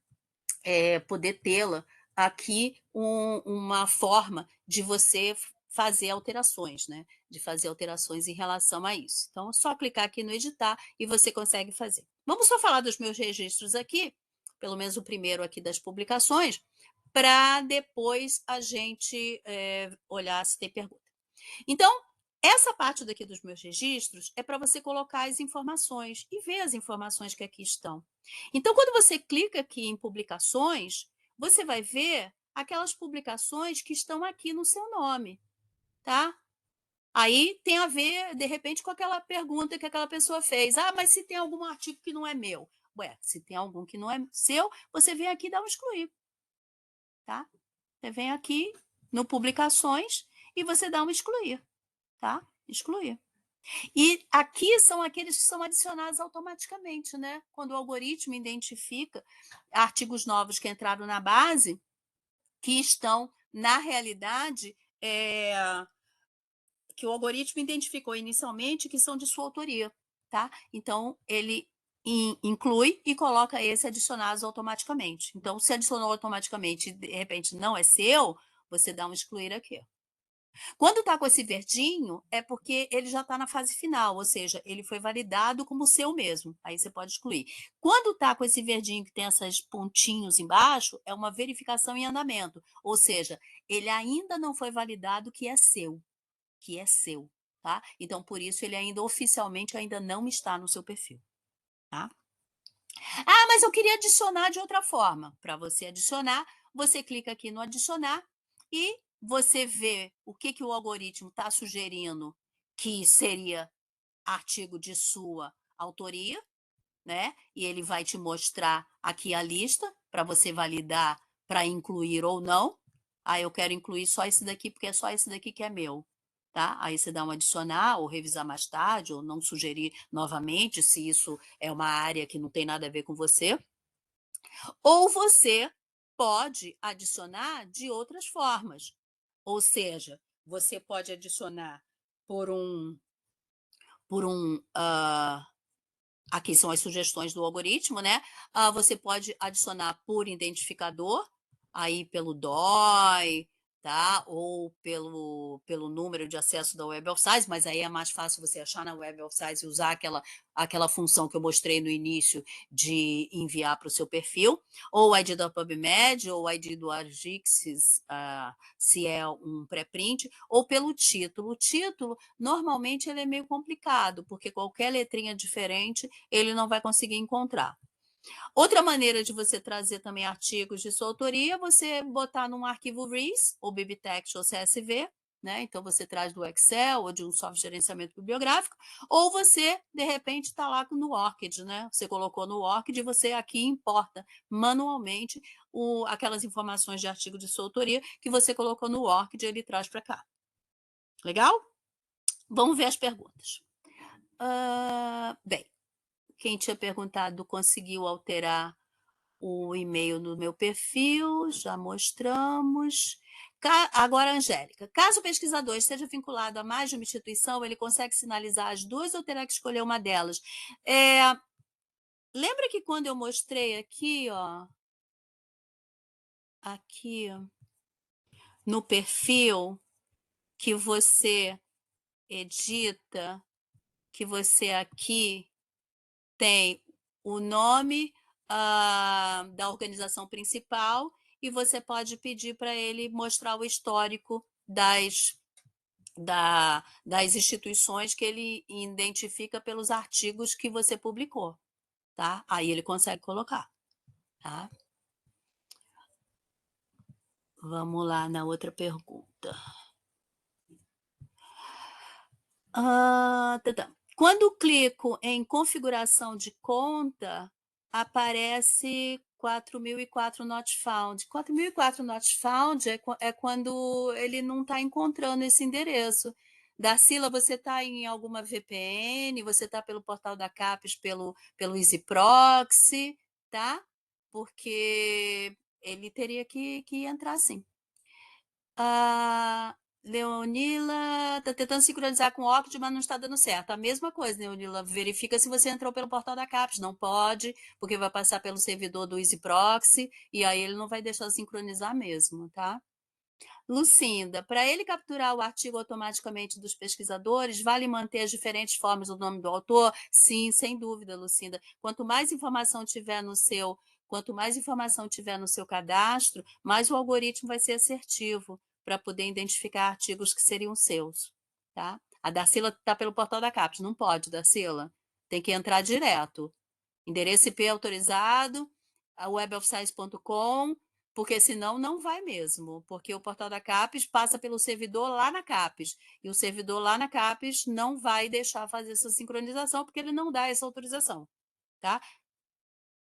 poder tê-la aqui uma forma de você fazer alterações, né? De fazer alterações em relação a isso. Então, é só clicar aqui no editar e você consegue fazer. Vamos só falar dos meus registros aqui, pelo menos o primeiro aqui das publicações, para depois a gente olhar se tem pergunta. Então, essa parte daqui dos meus registros é para você colocar as informações e ver as informações que aqui estão. Então, quando você clica aqui em publicações, você vai ver aquelas publicações que estão aqui no seu nome, tá? Aí tem a ver, de repente, com aquela pergunta que aquela pessoa fez. Mas se tem algum artigo que não é meu? Ué, se tem algum que não é seu, você vem aqui e dá um excluir, tá? Você vem aqui no publicações e você dá um excluir, tá? Excluir. E aqui são aqueles que são adicionados automaticamente, né? Quando o algoritmo identifica artigos novos que entraram na base, que estão, na realidade, que o algoritmo identificou inicialmente que são de sua autoria, tá? Então, ele inclui e coloca esses adicionados automaticamente. Então, se adicionou automaticamente e, de repente, não é seu, você dá um excluir aqui. Quando está com esse verdinho, é porque ele já está na fase final, ou seja, ele foi validado como seu mesmo. Aí você pode excluir. Quando está com esse verdinho que tem esses pontinhos embaixo, é uma verificação em andamento. Ou seja, ele ainda não foi validado que é seu. Que é seu. Tá? Então, por isso, ele ainda oficialmente ainda não está no seu perfil. Tá? Mas eu queria adicionar de outra forma. Para você adicionar, você clica aqui no adicionar e você vê o que o algoritmo está sugerindo que seria artigo de sua autoria, né? E ele vai te mostrar aqui a lista para você validar para incluir ou não. Eu quero incluir só esse daqui, porque é só esse daqui que é meu. Tá? Aí você dá um adicionar, ou revisar mais tarde, ou não sugerir novamente, se isso é uma área que não tem nada a ver com você. Ou você pode adicionar de outras formas. Ou seja, você pode adicionar por aqui são as sugestões do algoritmo, né? Você pode adicionar por identificador, aí pelo DOI, tá? Ou pelo número de acesso da Web of Science, mas aí é mais fácil você achar na Web of Science e usar aquela função que eu mostrei no início de enviar para o seu perfil, ou o ID da PubMed, ou o ID do Argix, se é um pré-print, ou pelo título. O título, normalmente, ele é meio complicado, porque qualquer letrinha diferente, ele não vai conseguir encontrar. Outra maneira de você trazer também artigos de sua autoria é você botar num arquivo RIS, ou BibTeX ou CSV, né? Então você traz do Excel ou de um software de gerenciamento bibliográfico, ou você, de repente, está lá no ORCID, né? Você colocou no ORCID e você aqui importa manualmente aquelas informações de artigo de sua autoria que você colocou no ORCID e ele traz para cá. Legal? Vamos ver as perguntas. Bem, quem tinha perguntado conseguiu alterar o e-mail no meu perfil, já mostramos. Agora, Angélica, caso o pesquisador esteja vinculado a mais de uma instituição, ele consegue sinalizar as duas ou terá que escolher uma delas? Lembra que quando eu mostrei aqui, aqui no perfil, que você edita, que você aqui tem o nome da organização principal e você pode pedir para ele mostrar o histórico das instituições que ele identifica pelos artigos que você publicou, tá? Aí ele consegue colocar, tá? Vamos lá na outra pergunta. Quando clico em configuração de conta, aparece 4004 not found. 4004 not found é quando ele não está encontrando esse endereço. Darcila, você está em alguma VPN? Você está pelo portal da CAPES, pelo EasyProxy, tá? Porque ele teria que entrar sim. Leonila está tentando sincronizar com o Ocd, mas não está dando certo. A mesma coisa, Leonila. Verifica se você entrou pelo portal da CAPES. Não pode, porque vai passar pelo servidor do EasyProxy e aí ele não vai deixar sincronizar mesmo, tá? Lucinda, para ele capturar o artigo automaticamente dos pesquisadores, vale manter as diferentes formas do nome do autor? Sim, sem dúvida, Lucinda. Quanto mais informação tiver no seu cadastro, mais o algoritmo vai ser assertivo para poder identificar artigos que seriam seus, tá? A Darcila está pelo portal da CAPES, não pode, Darcila. Tem que entrar direto. Endereço IP autorizado, a webofscience.com, porque senão não vai mesmo, porque o portal da CAPES passa pelo servidor lá na CAPES, e o servidor lá na CAPES não vai deixar fazer essa sincronização, porque ele não dá essa autorização, tá?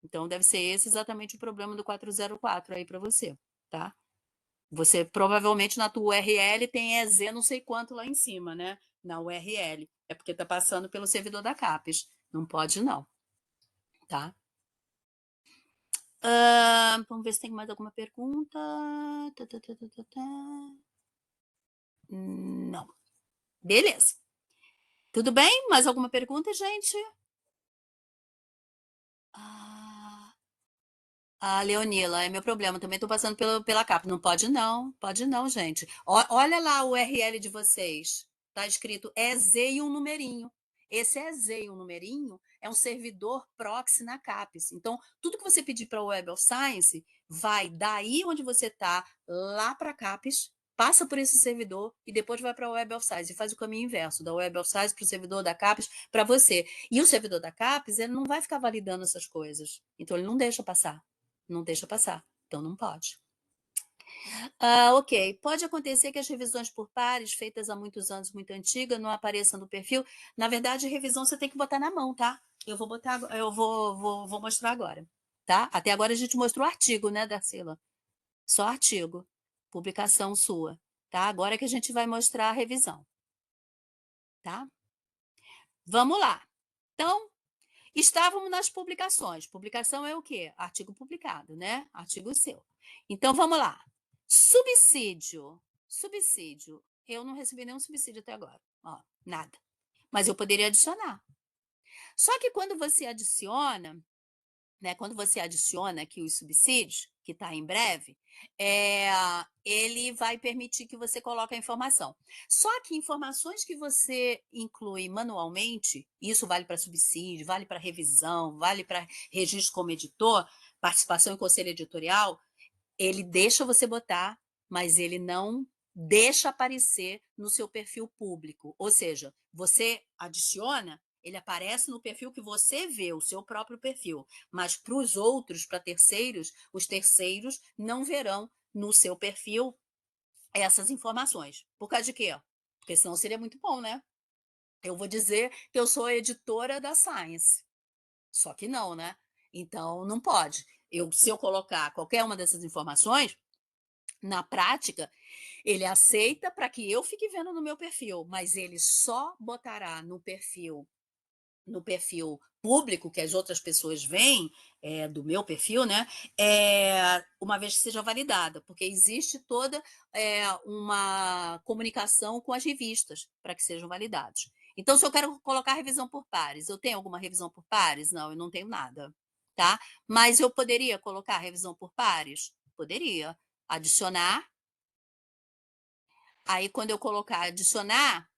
Então, deve ser esse exatamente o problema do 404 aí para você, tá? Você provavelmente na tua URL tem EZ não sei quanto lá em cima, né? Na URL. É porque tá passando pelo servidor da CAPES. Não pode não, tá? Vamos ver se tem mais alguma pergunta. Não. Beleza. Tudo bem? Mais alguma pergunta, gente? Leonila, é meu problema. Também estou passando pela capa. Não pode não, gente. Olha lá o URL de vocês. Está escrito EZ e um numerinho. Esse EZ e um numerinho é um servidor proxy na CAPES. Então, tudo que você pedir para o Web of Science vai daí onde você está, lá para a CAPES, passa por esse servidor e depois vai para o Web of Science e faz o caminho inverso, da Web of Science para o servidor da CAPES para você. E o servidor da CAPES, ele não vai ficar validando essas coisas. Então, ele não deixa passar. Não deixa passar, então não pode. Ok. Pode acontecer que as revisões por pares, feitas há muitos anos, muito antiga, não apareçam no perfil. Na verdade, revisão você tem que botar na mão, tá? Eu vou mostrar agora, tá? Até agora a gente mostrou o artigo, né, Darcila? Só artigo, publicação sua, tá? Agora é que a gente vai mostrar a revisão, tá? Vamos lá. Então, estávamos nas publicações. Publicação é o quê? Artigo publicado, né? Artigo seu. Então, vamos lá. Subsídio. Subsídio. Eu não recebi nenhum subsídio até agora. Ó, nada. Mas eu poderia adicionar. Só que quando você adiciona, né, quando você adiciona aqui os subsídios, que está em breve, ele vai permitir que você coloque a informação. Só que informações que você inclui manualmente, isso vale para subsídio, vale para revisão, vale para registro como editor, participação em conselho editorial, ele deixa você botar, mas ele não deixa aparecer no seu perfil público. Ou seja, você adiciona, ele aparece no perfil que você vê, o seu próprio perfil. Mas para os outros, para terceiros, os terceiros não verão no seu perfil essas informações. Por causa de quê? Porque senão seria muito bom, né? Eu vou dizer que eu sou editora da Science. Só que não, né? Então, não pode. Se eu colocar qualquer uma dessas informações, na prática, ele aceita para que eu fique vendo no meu perfil, mas ele só botará no perfil público que as outras pessoas veem do meu perfil, né? Uma vez que seja validada, porque existe toda uma comunicação com as revistas para que sejam validados. Então, se eu quero colocar revisão por pares, eu tenho alguma revisão por pares? Não, eu não tenho nada, tá? Mas eu poderia colocar revisão por pares? Poderia. Adicionar. Aí, quando eu colocar adicionar,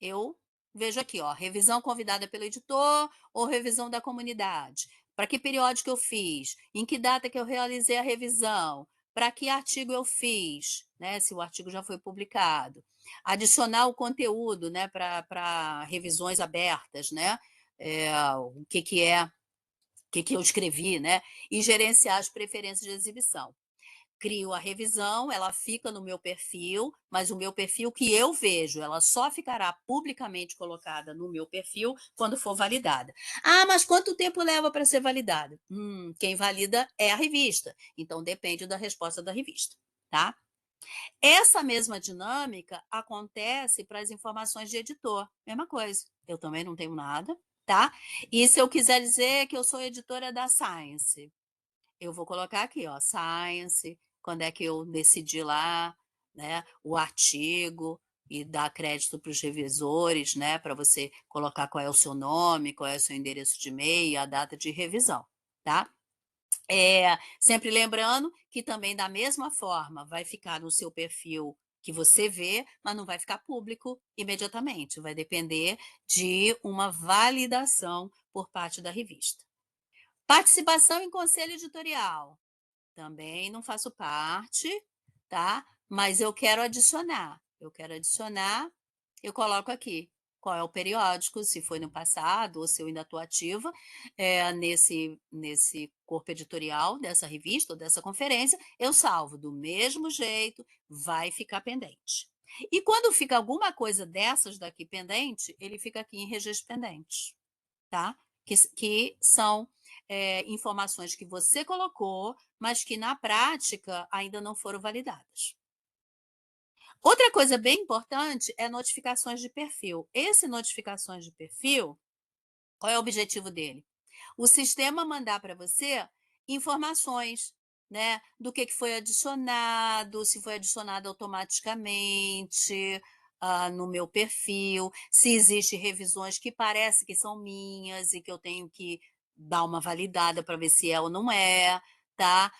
eu vejo aqui, ó, revisão convidada pelo editor ou revisão da comunidade. Para que periódico eu fiz? Em que data que eu realizei a revisão? Para que artigo eu fiz, né? Se o artigo já foi publicado. Adicionar o conteúdo, né? Para revisões abertas, né? O que eu escrevi, né? E gerenciar as preferências de exibição. Crio a revisão, ela fica no meu perfil, mas o meu perfil que eu vejo, ela só ficará publicamente colocada no meu perfil quando for validada. Ah, mas quanto tempo leva para ser validada? Quem valida é a revista, então depende da resposta da revista, tá? Essa mesma dinâmica acontece para as informações de editor, mesma coisa. Eu também não tenho nada, tá? E se eu quiser dizer que eu sou editora da Science, eu vou colocar aqui, ó, Science, quando é que eu decidi lá, né, o artigo e dar crédito para os revisores, né, para você colocar qual é o seu nome, qual é o seu endereço de e-mail e a data de revisão, tá? Sempre lembrando que também da mesma forma vai ficar no seu perfil que você vê, mas não vai ficar público imediatamente, vai depender de uma validação por parte da revista. Participação em conselho editorial. Também não faço parte, tá? Mas eu quero adicionar. Eu coloco aqui qual é o periódico, se foi no passado ou se eu ainda estou ativa nesse corpo editorial dessa revista ou dessa conferência, eu salvo do mesmo jeito, vai ficar pendente. E quando fica alguma coisa dessas daqui pendente, ele fica aqui em registro pendente, tá? Que são informações que você colocou, mas que na prática ainda não foram validadas. Outra coisa bem importante é notificações de perfil. Esse notificações de perfil, qual é o objetivo dele? O sistema mandar para você informações, né, do que foi adicionado, se foi adicionado automaticamente no meu perfil, se existem revisões que parece que são minhas e que eu tenho que dar uma validada para ver se é ou não é, tá?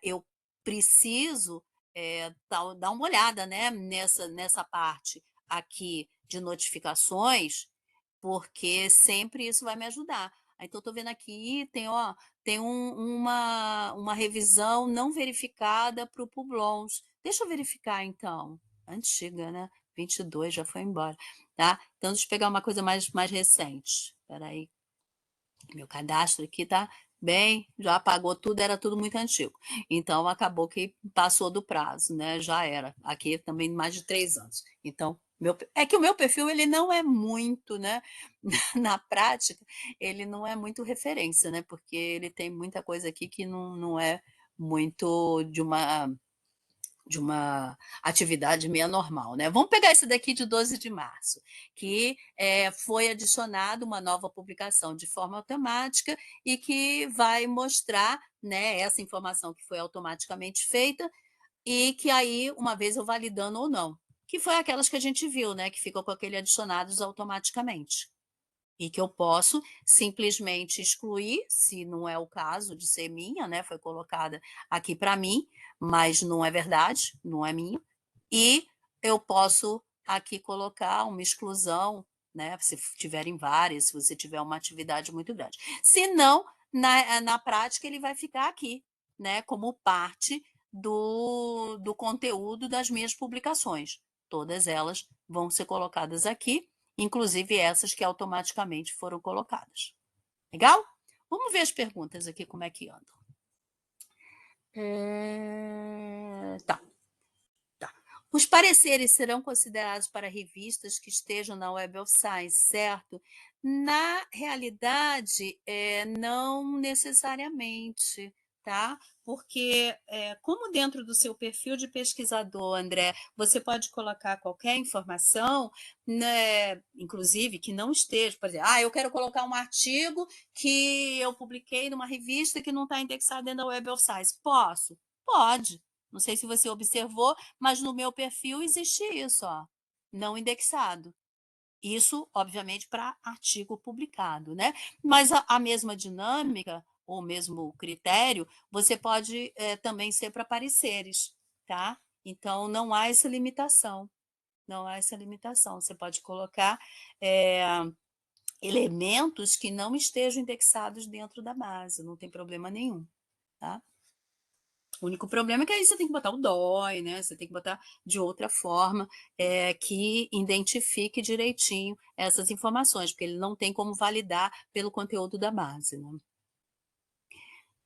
Eu preciso dar uma olhada, né, nessa parte aqui de notificações, porque sempre isso vai me ajudar. Então, estou vendo aqui, tem uma revisão não verificada para o Publons. Deixa eu verificar, então. Antiga, né? 22, já foi embora, tá? Então, deixa eu pegar uma coisa mais recente. Espera aí. Meu cadastro aqui tá bem, já apagou tudo, era tudo muito antigo. Então, acabou que passou do prazo, né? Já era. Aqui também mais de 3 anos. Então, é que o meu perfil, ele não é muito, né? Na prática, ele não é muito referência, né? Porque ele tem muita coisa aqui que não é muito de uma atividade meio normal, né? Vamos pegar esse daqui de 12 de março, que foi adicionada uma nova publicação de forma automática e que vai mostrar, né, essa informação que foi automaticamente feita e que aí, uma vez eu validando ou não, que foi aquelas que a gente viu, né, que ficam com aquele adicionados automaticamente. E que eu posso simplesmente excluir, se não é o caso de ser minha, né? Foi colocada aqui para mim, mas não é verdade, não é minha. E eu posso aqui colocar uma exclusão, né? Se tiverem várias, se você tiver uma atividade muito grande. Se não, na prática, ele vai ficar aqui, né? Como parte do conteúdo das minhas publicações. Todas elas vão ser colocadas aqui, inclusive essas que automaticamente foram colocadas. Legal? Vamos ver as perguntas aqui, como é que andam. Tá. Os pareceres serão considerados para revistas que estejam na Web of Science, certo? Na realidade, não necessariamente, tá? Porque, como dentro do seu perfil de pesquisador, André, você pode colocar qualquer informação, né, inclusive que não esteja, por exemplo, eu quero colocar um artigo que eu publiquei numa revista que não está indexado dentro da Web of Science. Posso? Pode. Não sei se você observou, mas no meu perfil existe isso, ó, não indexado. Isso, obviamente, para artigo publicado, né? Mas a mesma dinâmica, ou mesmo critério, você pode também ser para pareceres, tá? Então, não há essa limitação. não há essa limitação. Você pode colocar elementos que não estejam indexados dentro da base, não tem problema nenhum, tá? O único problema é que aí você tem que botar o DOI, né? Você tem que botar de outra forma que identifique direitinho essas informações, porque ele não tem como validar pelo conteúdo da base, né?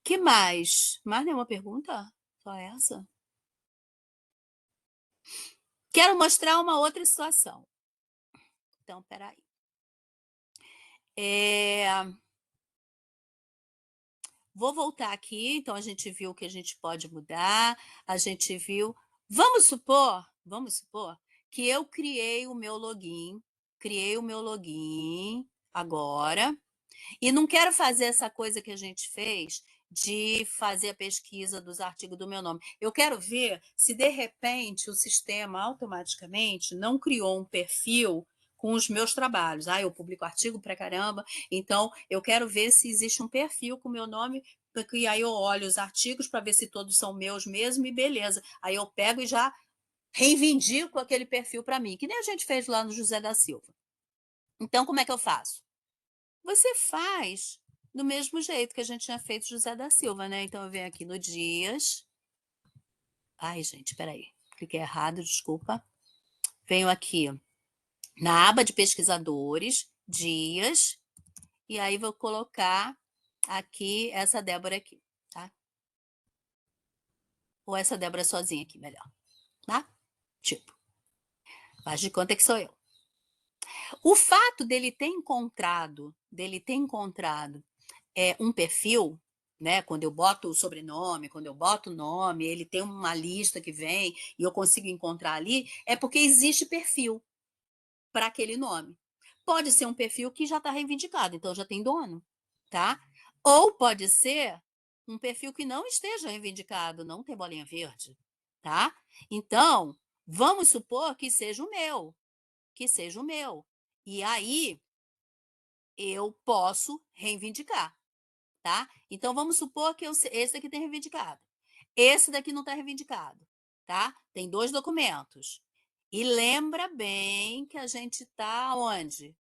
Que mais? Mais nenhuma pergunta? Só essa? Quero mostrar uma outra situação. Então, peraí. Vou voltar aqui, então a gente viu que a gente pode mudar, a gente viu. Vamos supor que eu criei o meu login agora, e não quero fazer essa coisa que a gente fez de fazer a pesquisa dos artigos do meu nome. Eu quero ver se, de repente, o sistema automaticamente não criou um perfil com os meus trabalhos. Eu publico artigo pra caramba, então eu quero ver se existe um perfil com o meu nome, porque aí eu olho os artigos para ver se todos são meus mesmo, e beleza. Aí eu pego e já reivindico aquele perfil para mim, que nem a gente fez lá no José da Silva. Então, como é que eu faço? Você faz do mesmo jeito que a gente tinha feito José da Silva, né? Então, eu venho aqui no Dias. Ai, gente, peraí. Cliquei errado, desculpa. Venho aqui na aba de pesquisadores, Dias, e aí vou colocar aqui essa Débora aqui, tá? Ou essa Débora sozinha aqui, melhor, tá? Tipo, faz de conta que sou eu. O fato dele ter encontrado um perfil, né? Quando eu boto o sobrenome, quando eu boto o nome, ele tem uma lista que vem e eu consigo encontrar ali, é porque existe perfil para aquele nome. Pode ser um perfil que já está reivindicado, então já tem dono, tá? Ou pode ser um perfil que não esteja reivindicado, não tem bolinha verde, tá? Então, vamos supor que seja o meu, E aí eu posso reivindicar, tá? Então, vamos supor que esse aqui tem reivindicado. Esse daqui não está reivindicado, tá? Tem 2 documentos. E lembra bem que a gente está onde?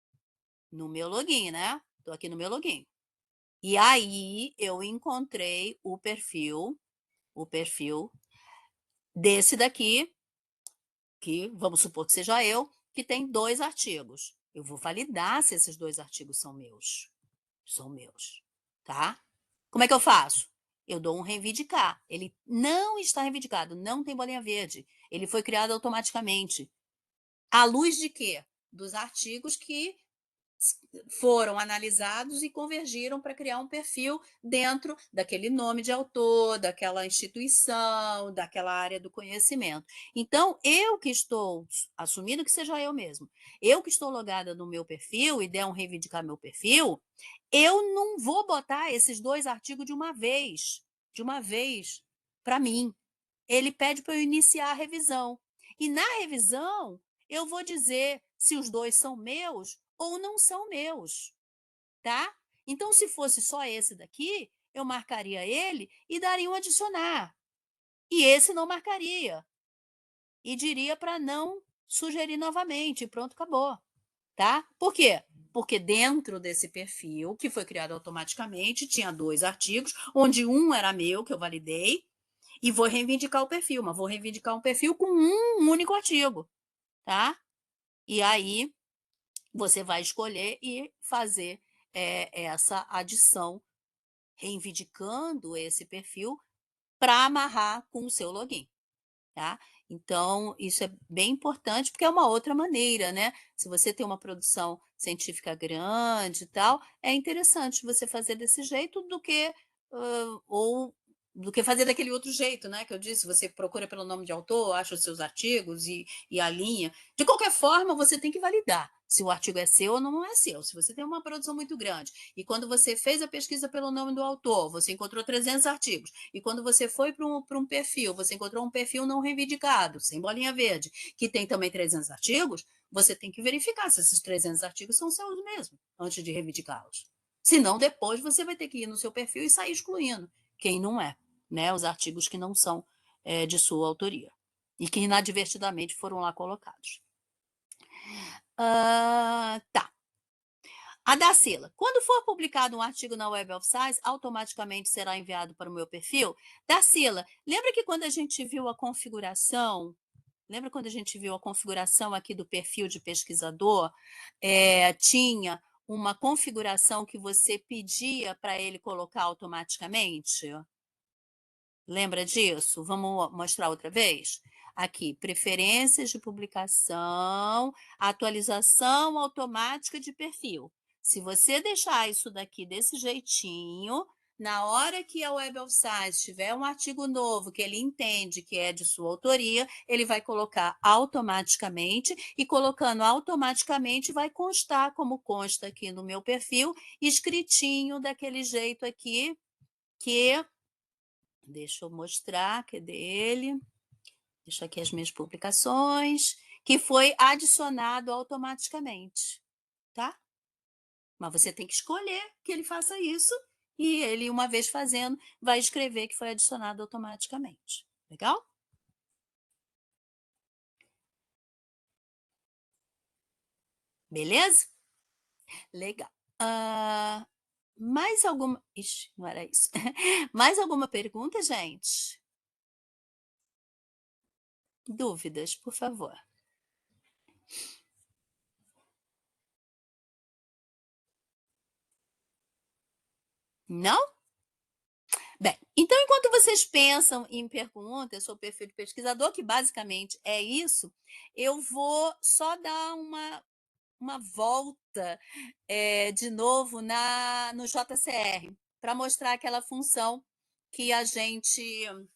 No meu login, né? Estou aqui no meu login. E aí eu encontrei o perfil desse daqui, que vamos supor que seja eu, que tem 2 artigos. Eu vou validar se esses 2 artigos são meus. São meus, tá? Como é que eu faço? Eu dou um reivindicar. Ele não está reivindicado, não tem bolinha verde. Ele foi criado automaticamente. À luz de quê? Dos artigos que foram analisados e convergiram para criar um perfil dentro daquele nome de autor, daquela instituição, daquela área do conhecimento. Então, eu que estou, assumindo que seja eu mesmo, eu que estou logada no meu perfil e der um reivindicar meu perfil, eu não vou botar esses 2 artigos de uma vez, para mim. Ele pede para eu iniciar a revisão. E na revisão, eu vou dizer se os 2 são meus ou não são meus, tá? Então, se fosse só esse daqui, eu marcaria ele e daria um adicionar. E esse não marcaria. E diria para não sugerir novamente. Pronto, acabou, tá? Por quê? Porque dentro desse perfil, que foi criado automaticamente, tinha 2 artigos, onde um era meu, que eu validei, e vou reivindicar o perfil, mas vou reivindicar um perfil com um único artigo, tá? E aí você vai escolher e fazer essa adição, reivindicando esse perfil para amarrar com o seu login, tá? Então, isso é bem importante, porque é uma outra maneira, né? Se você tem uma produção científica grande e tal, é interessante você fazer desse jeito ou do que fazer daquele outro jeito, né? Que eu disse, você procura pelo nome de autor, acha os seus artigos e alinha. De qualquer forma, você tem que validar se o artigo é seu ou não é seu. Se você tem uma produção muito grande e quando você fez a pesquisa pelo nome do autor, você encontrou 300 artigos, e quando você foi para um perfil, você encontrou um perfil não reivindicado, sem bolinha verde, que tem também 300 artigos, você tem que verificar se esses 300 artigos são seus mesmo, antes de reivindicá-los. Senão, depois você vai ter que ir no seu perfil e sair excluindo quem não é, né? Os artigos que não são de sua autoria e que inadvertidamente foram lá colocados. Tá. A Darcila, quando for publicado um artigo na Web of Science, automaticamente será enviado para o meu perfil? Darcila, lembra que quando a gente viu a configuração, lembra quando a gente viu a configuração aqui do perfil de pesquisador? Tinha uma configuração que você pedia para ele colocar automaticamente? Lembra disso? Vamos mostrar outra vez? Aqui, preferências de publicação, atualização automática de perfil. Se você deixar isso daqui desse jeitinho, na hora que a Web of Science tiver um artigo novo que ele entende que é de sua autoria, ele vai colocar automaticamente e colocando automaticamente vai constar como consta aqui no meu perfil, escritinho daquele jeito aqui que deixa eu mostrar, cadê ele? Deixa aqui as minhas publicações, que foi adicionado automaticamente, tá? Mas você tem que escolher que ele faça isso e ele, uma vez fazendo, vai escrever que foi adicionado automaticamente. Legal? Beleza? Legal. Mais alguma... Ixi, não era isso. Mais alguma pergunta, gente? Dúvidas, por favor. Não? Bem, então, enquanto vocês pensam em perguntas sobre o perfil de pesquisador, que basicamente é isso, eu vou só dar uma volta de novo no JCR, para mostrar aquela função que a gente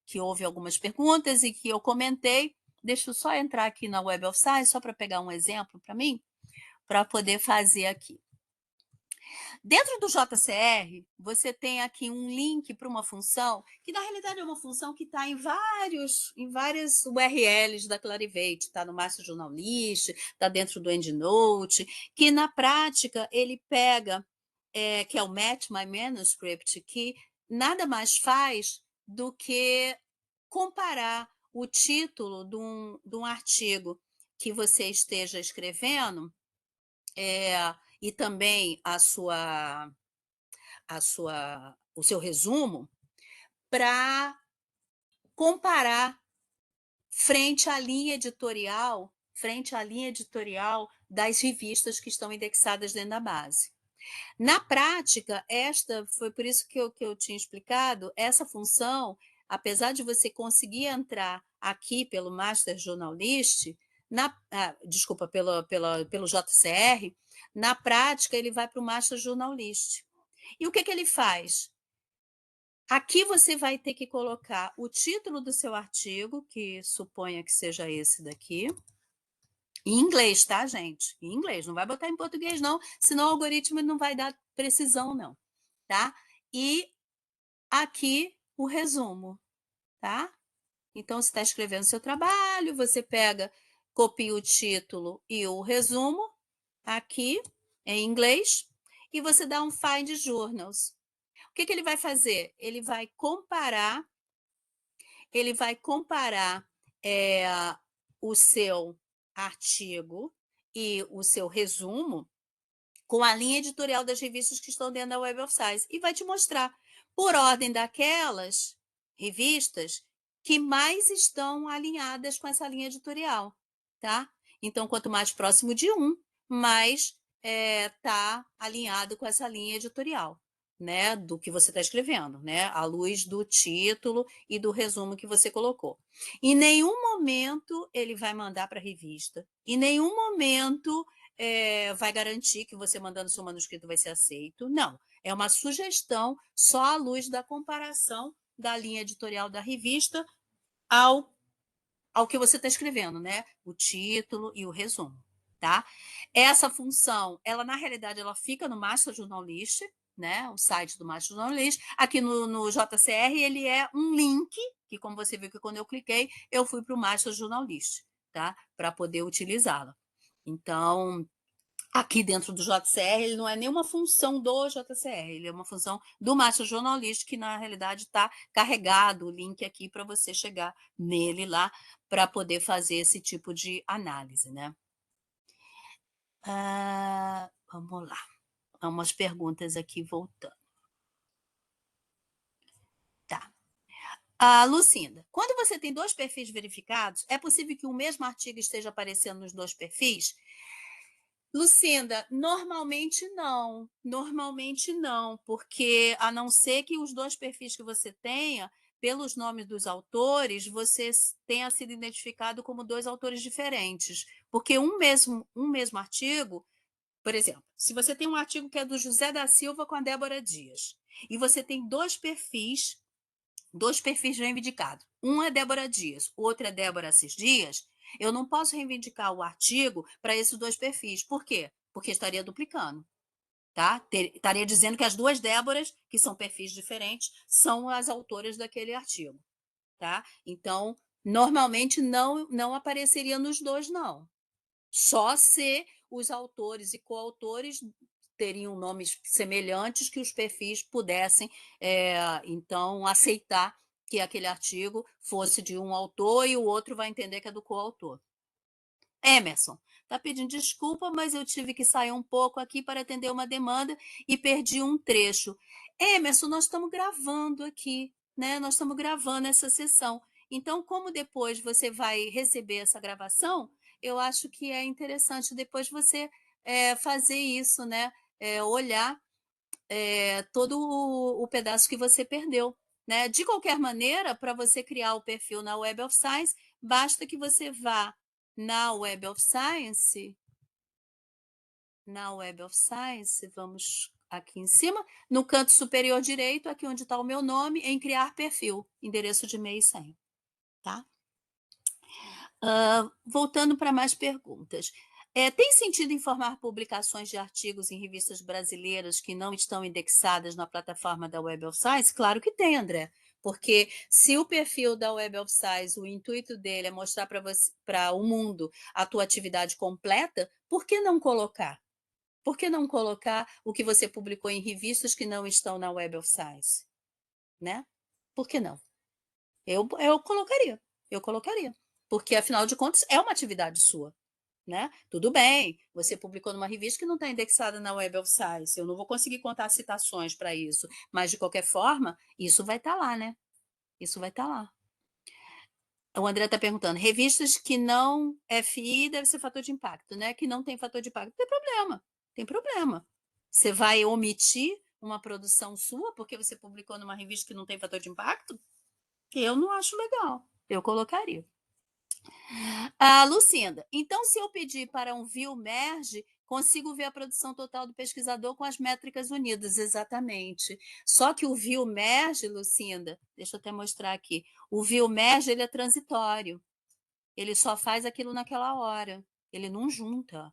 que houve algumas perguntas e que eu comentei. Deixa eu só entrar aqui na Web of Science, só para pegar um exemplo para mim, para poder fazer aqui. Dentro do JCR, você tem aqui um link para uma função, que na realidade é uma função que está em várias URLs da Clarivate, está no Master Journal List, está dentro do EndNote, que na prática ele pega, que é o Match My Manuscript, que nada mais faz do que comparar o título de um artigo que você esteja escrevendo, e também o seu resumo, para comparar frente à linha editorial das revistas que estão indexadas dentro da base. Na prática, esta foi por isso que eu tinha explicado, essa função, apesar de você conseguir entrar aqui pelo Master Journalist, desculpa, pelo JCR, na prática ele vai para o Master Journalist. E o que ele faz? Aqui você vai ter que colocar o título do seu artigo, que suponha que seja esse daqui, em inglês, tá, gente? Em inglês, não vai botar em português, não, senão o algoritmo não vai dar precisão, não, tá? E aqui o resumo, tá? Então, você está escrevendo seu trabalho, você pega, copia o título e o resumo, aqui, em inglês, e você dá um Find Journals. O que ele vai fazer? Ele vai comparar é, o seu artigo e o seu resumo com a linha editorial das revistas que estão dentro da Web of Science e vai te mostrar por ordem daquelas revistas que mais estão alinhadas com essa linha editorial, tá? Então, quanto mais próximo de mais está alinhado com essa linha editorial, né, do que você está escrevendo, né, à luz do título e do resumo que você colocou. Em nenhum momento ele vai mandar para a revista, em nenhum momento vai garantir que você mandando seu manuscrito vai ser aceito. Não, é uma sugestão só à luz da comparação da linha editorial da revista ao que você está escrevendo, né? O título e o resumo, tá? Essa função, ela na realidade, ela fica no Master Journalist, né? O site do Master Journalist. Aqui no JCR, ele é um link, que como você viu que quando eu cliquei, eu fui para o Master Journalist, tá? Para poder utilizá-la. Então, Aqui dentro do JCR, ele não é nenhuma função do JCR, ele é uma função do Master Jornalist, que na realidade está carregado o link aqui para você chegar nele lá, para poder fazer esse tipo de análise, né? Vamos lá. Umas perguntas aqui voltando. Tá. Lucinda, quando você tem dois perfis verificados, é possível que o mesmo artigo esteja aparecendo nos dois perfis? Lucinda, normalmente não, porque a não ser que os dois perfis que você tenha, pelos nomes dos autores, você tenha sido identificado como dois autores diferentes, porque um mesmo artigo, por exemplo, se você tem um artigo que é do José da Silva com a Débora Dias, e você tem dois perfis reivindicados. Um é Débora Dias, o outro é Débora Assis Dias. Eu não posso reivindicar o artigo para esses dois perfis. Por quê? Porque estaria duplicando. Tá? Estaria dizendo que as duas Déboras, que são perfis diferentes, são as autoras daquele artigo. Tá? Então, normalmente não apareceria nos dois, não. Só se os autores e coautores teriam nomes semelhantes que os perfis pudessem, então, aceitar que aquele artigo fosse de um autor e o outro vai entender que é do coautor. Emerson, está pedindo desculpa, mas eu tive que sair um pouco aqui para atender uma demanda e perdi um trecho. Emerson, nós estamos gravando aqui, né? Nós estamos gravando essa sessão. Então, como depois você vai receber essa gravação, eu acho que é interessante depois você fazer isso, né? Olhar todo o pedaço que você perdeu. Né? De qualquer maneira, para você criar o perfil na Web of Science, basta que você vá na Web of Science, vamos aqui em cima, no canto superior direito, aqui onde está o meu nome, em criar perfil, endereço de e-mail e senha. Tá? Voltando para mais perguntas. Tem sentido informar publicações de artigos em revistas brasileiras que não estão indexadas na plataforma da Web of Science? Claro que tem, André. Porque se o perfil da Web of Science, o intuito dele é mostrar para o mundo a tua atividade completa, por que não colocar? Por que não colocar o que você publicou em revistas que não estão na Web of Science? Né? Por que não? Eu colocaria. Eu colocaria. Porque, afinal de contas, é uma atividade sua. Né? Tudo bem, você publicou numa revista que não está indexada na Web of Science, eu não vou conseguir contar citações para isso, mas de qualquer forma, isso vai estar lá, né? Isso vai estar lá. O André está perguntando, revistas que não FI deve ser fator de impacto, né? Que não tem fator de impacto, tem problema, tem problema. Você vai omitir uma produção sua porque você publicou numa revista que não tem fator de impacto? Eu não acho legal, eu colocaria. Lucinda, então se eu pedir para um view merge, consigo ver a produção total do pesquisador com as métricas unidas, exatamente. Só que o view merge, Lucinda, deixa eu até mostrar aqui, o view merge ele é transitório, ele só faz aquilo naquela hora, ele não junta,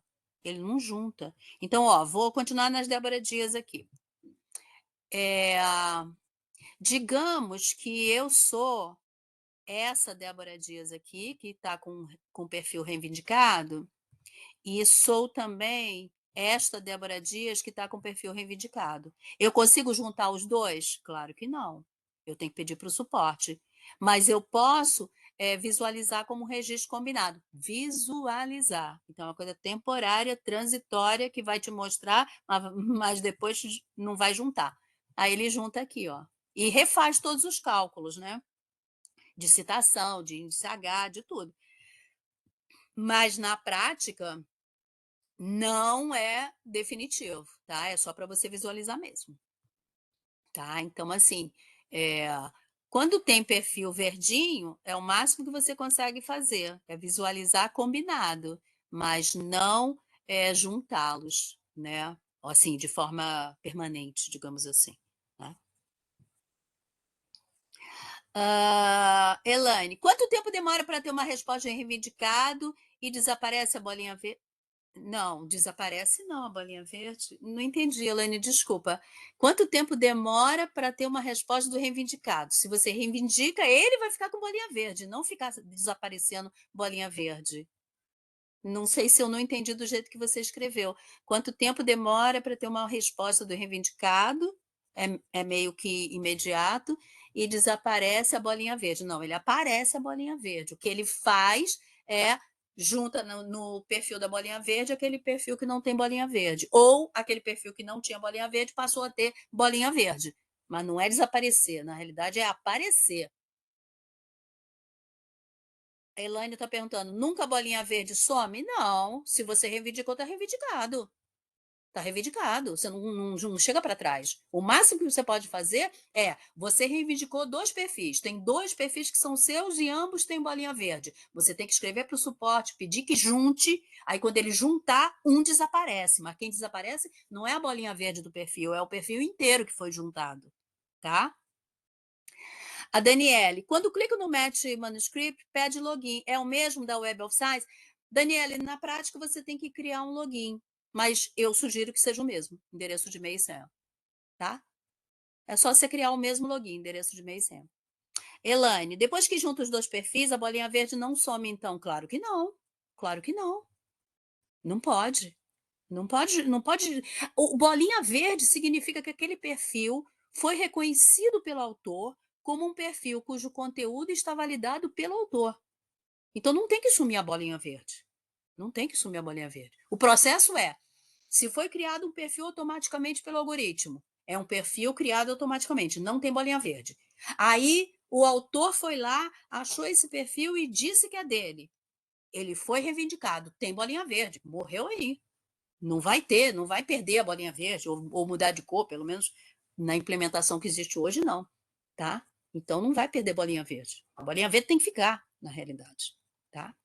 Então, vou continuar nas Débora Dias aqui. Digamos que eu sou essa Débora Dias aqui, que está com o perfil reivindicado, e sou também esta Débora Dias, que está com o perfil reivindicado. Eu consigo juntar os dois? Claro que não. Eu tenho que pedir para o suporte. Mas eu posso visualizar como um registro combinado. Visualizar. Então, é uma coisa temporária, transitória, que vai te mostrar, mas depois não vai juntar. Aí ele junta aqui, ó. E refaz todos os cálculos, né? De citação, de índice H, de tudo. Mas na prática não é definitivo, tá? É só para você visualizar mesmo, tá? Então, assim, quando tem perfil verdinho, é o máximo que você consegue fazer, é visualizar combinado, mas não juntá-los, né? Assim, de forma permanente, digamos assim. Né? Elaine, quanto tempo demora para ter uma resposta em reivindicado e desaparece a bolinha verde? Não, desaparece não a bolinha verde. Não entendi, Elaine, desculpa. Quanto tempo demora para ter uma resposta do reivindicado? Se você reivindica, ele vai ficar com bolinha verde, não ficar desaparecendo bolinha verde. Não sei se eu não entendi do jeito que você escreveu. Quanto tempo demora para ter uma resposta do reivindicado? É meio que imediato e desaparece a bolinha verde. Não, ele aparece a bolinha verde. O que ele faz é junta no perfil da bolinha verde aquele perfil que não tem bolinha verde. Ou aquele perfil que não tinha bolinha verde passou a ter bolinha verde. Mas não é desaparecer, na realidade é aparecer. A Elaine está perguntando: nunca a bolinha verde some? Não. Se você reivindicou, está reivindicado. Está reivindicado. Você não chega para trás. O máximo que você pode fazer é: você reivindicou 2 perfis. Tem 2 perfis que são seus e ambos têm bolinha verde. Você tem que escrever para o suporte, pedir que junte. Aí, quando ele juntar, um desaparece. Mas quem desaparece não é a bolinha verde do perfil, é o perfil inteiro que foi juntado. Tá? A Daniele, quando clico no Match Manuscript, pede login. É o mesmo da Web of Science? Daniele, na prática você tem que criar um login, mas eu sugiro que seja o mesmo, endereço de e-mail e senha, tá? É só você criar o mesmo login, endereço de e-mail e senha. Elaine, depois que junta os 2 perfis, a bolinha verde não some então? Claro que não. Claro que não. Não pode. Não pode, não pode. O bolinha verde significa que aquele perfil foi reconhecido pelo autor como um perfil cujo conteúdo está validado pelo autor. Então não tem que sumir a bolinha verde. Não tem que sumir a bolinha verde. O processo é: se foi criado um perfil automaticamente pelo algoritmo, é um perfil criado automaticamente, não tem bolinha verde. Aí o autor foi lá, achou esse perfil e disse que é dele. Ele foi reivindicado, tem bolinha verde, morreu aí. Não vai ter, não vai perder a bolinha verde ou mudar de cor, pelo menos na implementação que existe hoje, não, tá? Então não vai perder bolinha verde. A bolinha verde tem que ficar, na realidade, tá?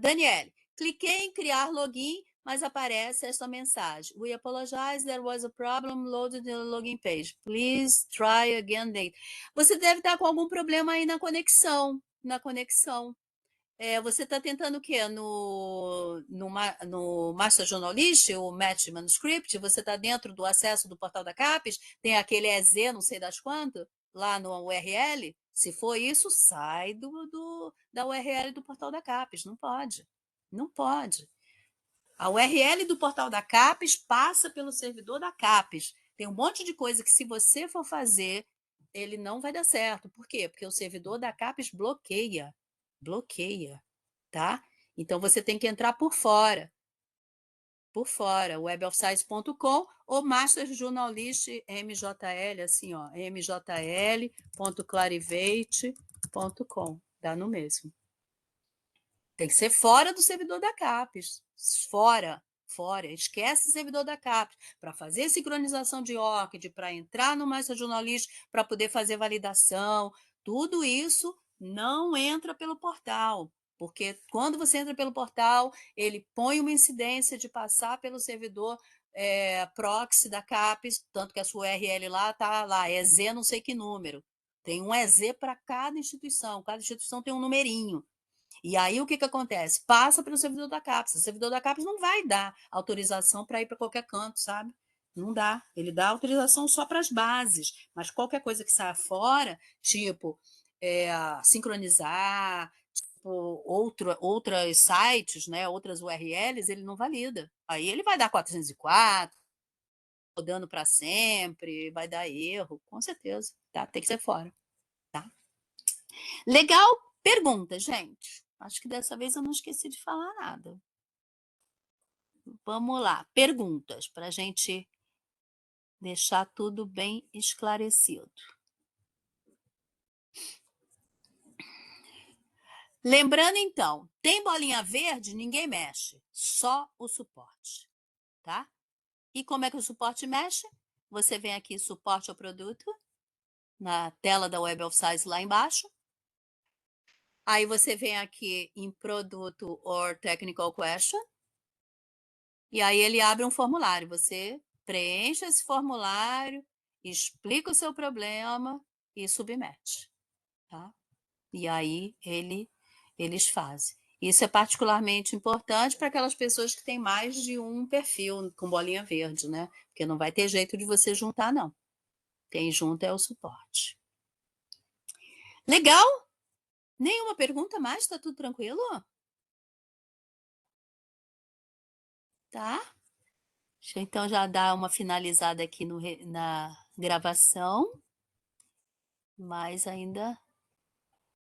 Daniele, cliquei em criar login, mas aparece esta mensagem: We apologize, there was a problem loaded the login page. Please try again later. Você deve estar com algum problema aí na conexão, você está tentando o quê? No Master Journalist, o Match Manuscript, você está dentro do acesso do portal da CAPES, tem aquele EZ, não sei das quantas, lá no URL. Se for isso, sai da URL do portal da CAPES. Não pode. Não pode. A URL do portal da CAPES passa pelo servidor da CAPES. Tem um monte de coisa que, se você for fazer, ele não vai dar certo. Por quê? Porque o servidor da CAPES bloqueia. Bloqueia, tá? Então você tem que entrar por fora, webofscience.com ou Master Journalist MJL, assim, ó, mjl.clarivate.com, dá no mesmo. Tem que ser fora do servidor da CAPES, fora, esquece o servidor da CAPES, para fazer sincronização de ORCID, para entrar no Master Journalist, para poder fazer validação, tudo isso não entra pelo portal, porque quando você entra pelo portal, ele põe uma incidência de passar pelo servidor proxy da CAPES, tanto que a sua URL lá está lá, EZ não sei que número. Tem um EZ para cada instituição tem um numerinho. E aí o que acontece? Passa pelo servidor da CAPES. O servidor da CAPES não vai dar autorização para ir para qualquer canto, sabe? Não dá. Ele dá autorização só para as bases, mas qualquer coisa que saia fora, tipo sincronizar, tipo, outros sites, né, outras URLs, ele não valida. Aí ele vai dar 404, rodando para sempre, vai dar erro, com certeza. Tá? Tem que ser fora. Tá? Legal? Pergunta, gente. Acho que dessa vez eu não esqueci de falar nada. Vamos lá, perguntas, para a gente deixar tudo bem esclarecido. Lembrando, então, tem bolinha verde, ninguém mexe, só o suporte, tá? E como é que o suporte mexe? Você vem aqui, suporte ao produto, na tela da Web of Science lá embaixo. Aí você vem aqui em produto or technical question. E aí ele abre um formulário. Você preenche esse formulário, explica o seu problema e submete. Tá? E aí eles fazem. Isso é particularmente importante para aquelas pessoas que têm mais de um perfil com bolinha verde, né? Porque não vai ter jeito de você juntar, não. Quem junta é o suporte. Legal? Nenhuma pergunta mais? Tá tudo tranquilo? Tá? Deixa eu então já dar uma finalizada aqui na gravação, mas ainda